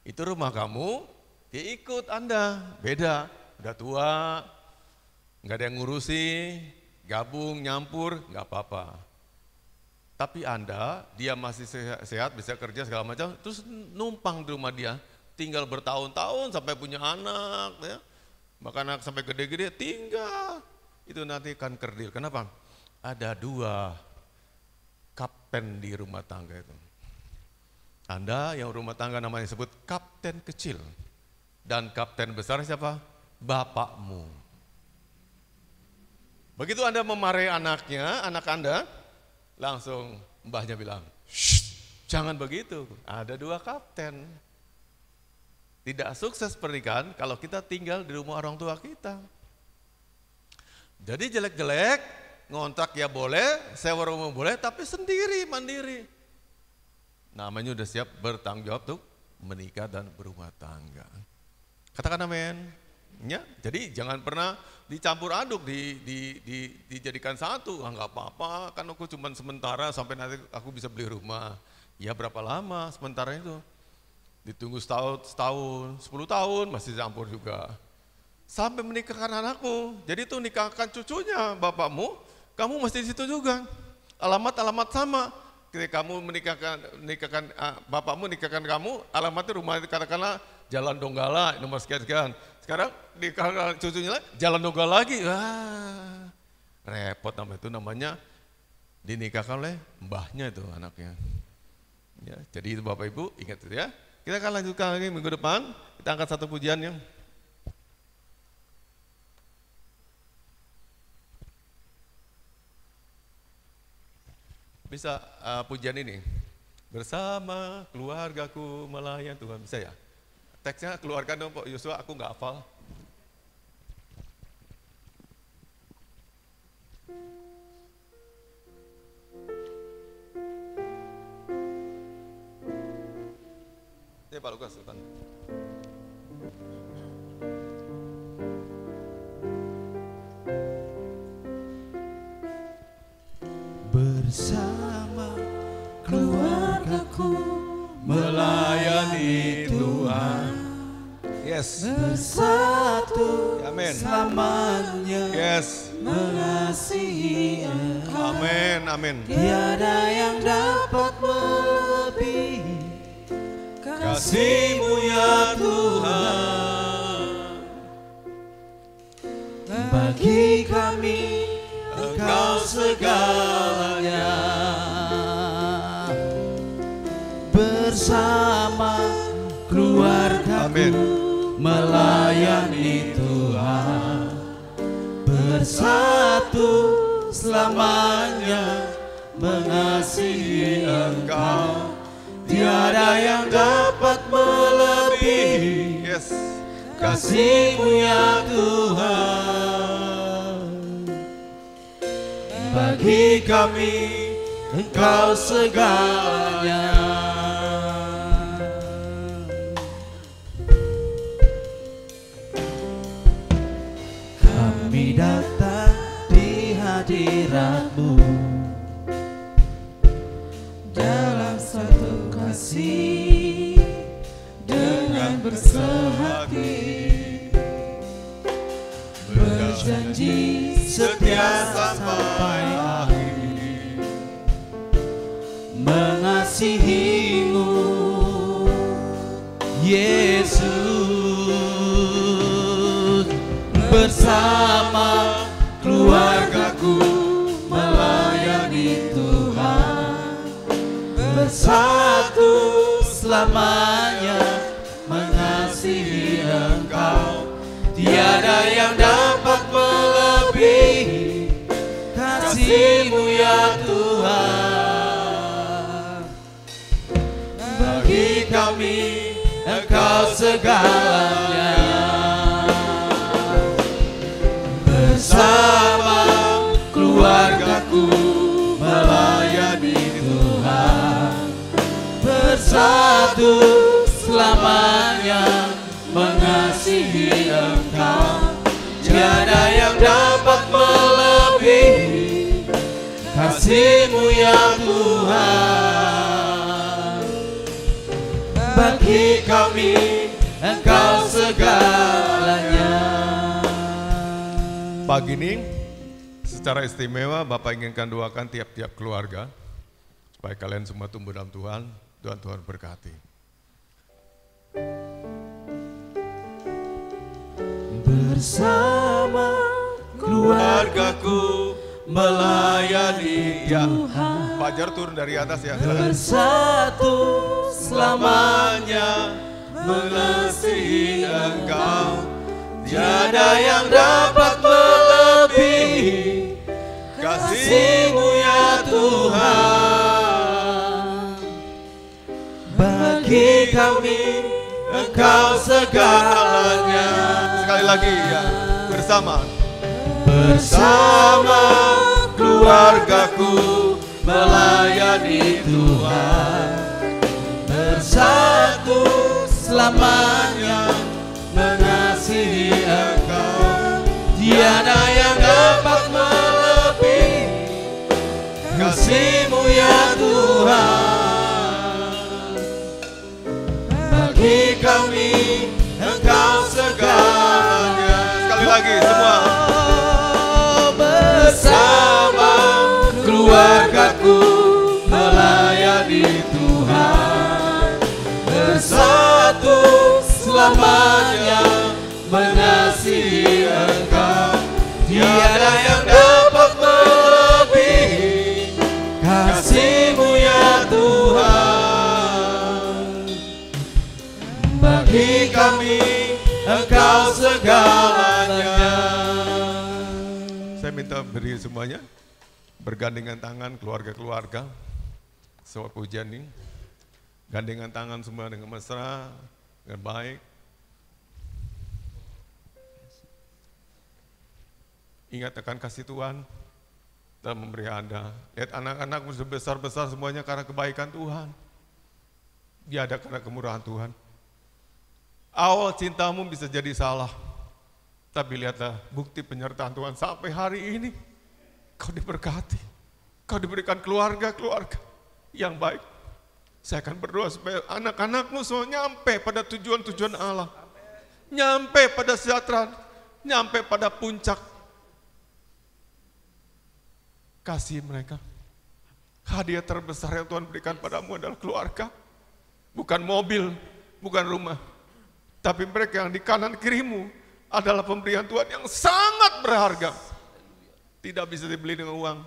Itu rumah kamu, dia ikut Anda, beda. Udah tua, nggak ada yang ngurusi, gabung, nyampur, nggak apa-apa. Tapi Anda, dia masih sehat, bisa kerja segala macam, terus numpang di rumah dia, tinggal bertahun-tahun sampai punya anak, ya. Bahkan anak sampai gede-gede tinggal, itu nanti akan kerdil. Kenapa? Ada 2 kapten di rumah tangga itu. Anda yang rumah tangga namanya disebut kapten kecil, dan kapten besar siapa? Bapakmu. Begitu Anda memarahi anaknya, anak Anda, langsung mbahnya bilang, jangan begitu, ada 2 kapten. Tidak sukses pernikahan kalau kita tinggal di rumah orang tua kita. Jadi jelek-jelek, ngontrak ya boleh, sewa rumah boleh, tapi sendiri, mandiri. Namanya udah siap bertanggung jawab tuh menikah dan berumah tangga. Katakan amin. Ya, jadi jangan pernah dicampur aduk, dijadikan satu. Nggak apa-apa, kan aku cuma sementara sampai nanti aku bisa beli rumah. Ya berapa lama sementara itu? Ditunggu setahun, 10 tahun masih campur juga. Sampai menikahkan anakmu, jadi tuh nikahkan cucunya bapakmu, kamu masih di situ juga. Alamat sama. Ketika kamu menikahkan bapakmu nikahkan kamu, alamatnya rumah katakanlah Jalan Donggala nomor sekian-sekian. Sekarang nikahkan cucunya Jalan Donggala lagi. Wah, repot namanya dinikahkan oleh mbahnya itu anaknya. Ya, jadi itu Bapak Ibu ingat itu ya. Kita akan lanjutkan lagi minggu depan. Kita angkat satu pujian yang bisa pujian ini. Bersama keluargaku melayani Tuhan, bisa ya? Teksnya keluarkan dong Pak Yosua, aku nggak hafal. Ya Pak Lukas, depan. Bersama keluargaku melayani Tuhan. Yes. Bersatu Amin. selamanya. Yes. Mengasihi Engkau. Amin, amin. Tiada yang dapat melebihi kasih-Mu ya Tuhan. Bagi kami Engkau segalanya. Bersama keluargaku melayani Tuhan. Bersatu selamanya mengasihi Engkau. Tiada yang dapat melebihi kasih-Mu ya Tuhan. Bagi kami Engkau segalanya. Kami datang di hadirat-Mu dalam satu kasih dengan bersehati, berjanji setia sampai akhir, mengasihi-Mu Yesus. Bersama keluargaku melayani Tuhan. Bersatu selamanya mengasihi Engkau. Tiada yang dapat melebihi kasih-Mu ya Tuhan. Bagi kami Engkau segalanya. Bersama keluargaku melayani Tuhan. selamanya mengasihi Engkau. Tiada yang dapat melebihi kasih-Mu ya Tuhan. Bagi kami Engkau segalanya. Pagi ini secara istimewa Bapak inginkan doakan tiap-tiap keluarga supaya kalian semua tumbuh dalam Tuhan. Tuhan berkati. Bersama keluargaku melayani Tuhan. Fajar turun dari atas ya. Bersatu selamanya mengasihi Engkau. Tiada yang dapat melebihi kasih-Mu ya Tuhan. Bagi kami Engkau segalanya. Sekali lagi ya, bersama keluargaku melayani Tuhan. Bersatu selamanya mengasihi Engkau. Tiada yang dapat melebihi kasih-Mu ya Tuhan. Bagi kami Engkau segalanya. sekali lagi semua. Bersama keluargaku melayani Tuhan. Bersatu selamanya mengasihi Engkau. Tiada yang dapat melebihi kasih-Mu ya Tuhan. Bagi kami Engkau segalanya. Saya minta berdiri semuanya, bergandengan tangan keluarga-keluarga. Sebuah pujian ini, gandengan tangan semua dengan mesra, dengan baik. Ingat akan kasih Tuhan dalam memberi Anda. Lihat anak-anakmu sebesar-besar semuanya karena kebaikan Tuhan. Dia ada karena kemurahan Tuhan. Awal cintamu bisa jadi salah, tapi lihatlah bukti penyertaan Tuhan sampai hari ini. Kau diberkati, kau diberikan keluarga-keluarga yang baik. Saya akan berdoa supaya anak-anakmu semua nyampe pada tujuan-tujuan Allah. Nyampe pada sejahtera, nyampe pada puncak kasih mereka. Hadiah terbesar yang Tuhan berikan padamu adalah keluarga. Bukan mobil, bukan rumah. Tapi mereka yang di kanan kirimu adalah pemberian Tuhan yang sangat berharga. Tidak bisa dibeli dengan uang,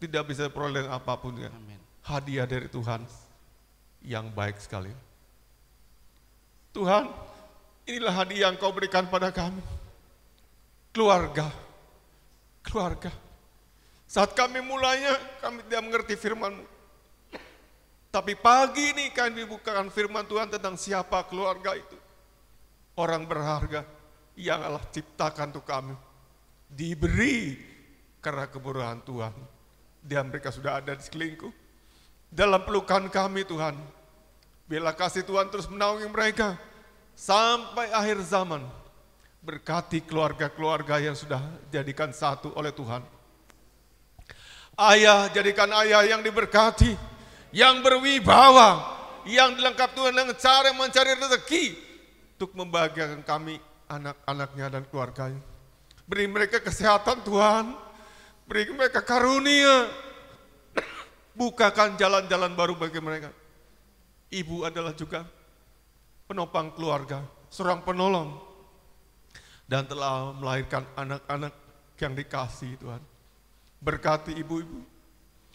tidak bisa diperoleh dengan apapun. Ya. Hadiah dari Tuhan yang baik sekali. Tuhan, inilah hadiah yang Kau berikan pada kami. Keluarga, keluarga. Saat kami mulainya, kami tidak mengerti firman-Mu. Tapi pagi ini kami dibukakan firman Tuhan tentang siapa keluarga itu. Orang berharga yang Allah ciptakan untuk kami. Diberi karena kemurahan Tuhan. Dia mereka sudah ada di sekelilingku. Dalam pelukan kami Tuhan. Bila kasih Tuhan terus menaungi mereka. Sampai akhir zaman. Berkati keluarga-keluarga yang sudah jadikan satu oleh Tuhan. Ayah, jadikan ayah yang diberkati, yang berwibawa, yang dilengkapi Tuhan dengan cara mencari rezeki untuk membahagiakan kami, anak-anaknya dan keluarganya. Beri mereka kesehatan Tuhan, beri mereka karunia, bukakan jalan-jalan baru bagi mereka. Ibu adalah juga penopang keluarga, seorang penolong, dan telah melahirkan anak-anak yang dikasihi Tuhan. Berkati ibu-ibu,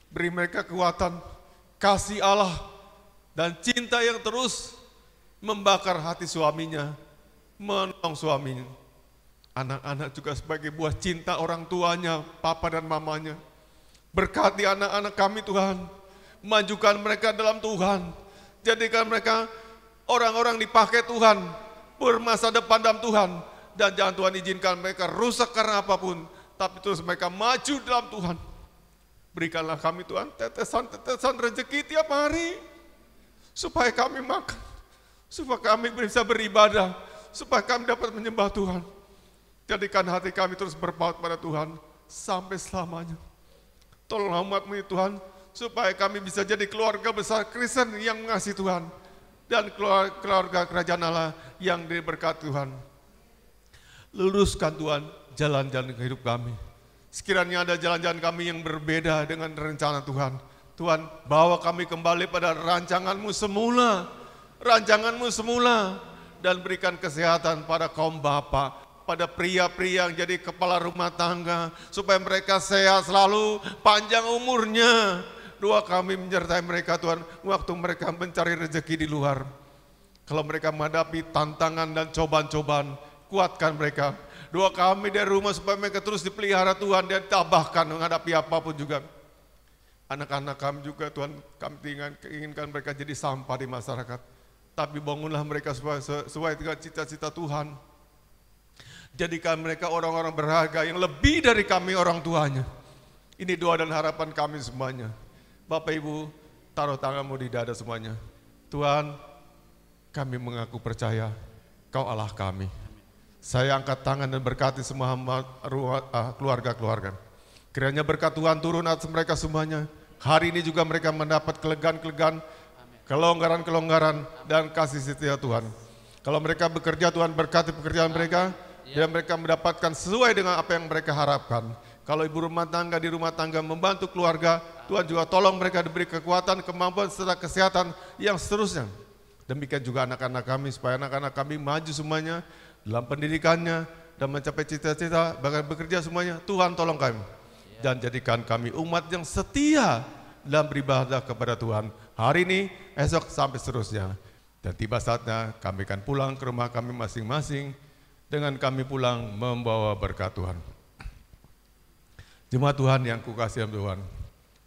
beri mereka kekuatan, kasih Allah, dan cinta yang terus membakar hati suaminya, menolong suaminya. Anak-anak juga sebagai buah cinta orang tuanya, papa dan mamanya. Berkati anak-anak kami Tuhan, majukan mereka dalam Tuhan, jadikan mereka orang-orang dipakai Tuhan, bermasa depan dalam Tuhan, dan jangan Tuhan izinkan mereka rusak karena apapun, tapi terus mereka maju dalam Tuhan. Berikanlah kami Tuhan tetesan-tetesan rezeki tiap hari, supaya kami makan, supaya kami bisa beribadah, supaya kami dapat menyembah Tuhan. Jadikan hati kami terus berpaut pada Tuhan sampai selamanya. Tolonglah umat-Mu ya Tuhan, supaya kami bisa jadi keluarga besar Kristen yang mengasihi Tuhan, dan keluarga kerajaan Allah yang diberkati Tuhan. Luruskan Tuhan jalan-jalan hidup kami. Sekiranya ada jalan-jalan kami yang berbeda dengan rencana Tuhan, Tuhan bawa kami kembali pada rancangan-Mu semula, dan berikan kesehatan pada kaum bapa, pada pria-pria yang jadi kepala rumah tangga, supaya mereka sehat selalu, panjang umurnya. Doa kami menyertai mereka Tuhan, waktu mereka mencari rezeki di luar. Kalau mereka menghadapi tantangan dan cobaan-cobaan, kuatkan mereka. Doa kami dari rumah supaya mereka terus dipelihara Tuhan dan tabahkan menghadapi apapun juga. Anak-anak kami juga Tuhan, kami inginkan mereka jadi sampah di masyarakat. Tapi bangunlah mereka sesuai dengan cita-cita Tuhan. Jadikan mereka orang-orang berharga yang lebih dari kami orang tuanya. Ini doa dan harapan kami semuanya. Bapak Ibu, taruh tanganmu di dada semuanya. Tuhan, kami mengaku percaya Kau Allah kami. Saya angkat tangan dan berkati semua keluarga-keluarga. Kiranya berkat Tuhan turun atas mereka semuanya. Hari ini juga mereka mendapat kelegaan-kelegaan, kelonggaran-kelonggaran, dan kasih setia Tuhan. Kalau mereka bekerja, Tuhan berkati pekerjaan mereka, dan mereka mendapatkan sesuai dengan apa yang mereka harapkan. Kalau ibu rumah tangga di rumah tangga membantu keluarga, Tuhan juga tolong mereka diberi kekuatan, kemampuan, serta kesehatan yang seterusnya. Demikian juga anak-anak kami, supaya anak-anak kami maju semuanya dalam pendidikannya dan mencapai cita-cita, bahkan bekerja semuanya. Tuhan tolong kami dan jadikan kami umat yang setia dalam beribadah kepada Tuhan hari ini, esok, sampai seterusnya. Dan tiba saatnya kami akan pulang ke rumah kami masing-masing dengan kami pulang membawa berkat Tuhan. Jemaat Tuhan yang kukasihi Tuhan,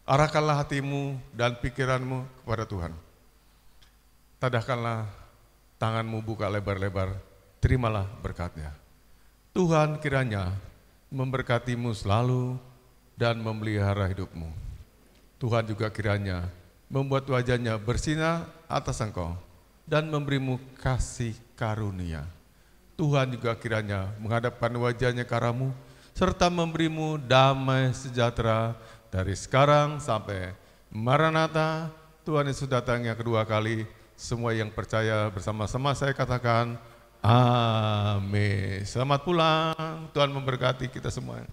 arahkanlah hatimu dan pikiranmu kepada Tuhan. Tadahkanlah tanganmu buka lebar-lebar, terimalah berkatnya. Tuhan kiranya memberkatimu selalu dan memelihara hidupmu. Tuhan juga kiranya membuat wajahnya bersinar atas engkau dan memberimu kasih karunia. Tuhan juga kiranya menghadapkan wajahnya ke arahmu serta memberimu damai sejahtera dari sekarang sampai Maranatha. Tuhan Yesus datangnya kedua kali. Semua yang percaya bersama-sama saya katakan amin. Selamat pulang, Tuhan memberkati kita semua.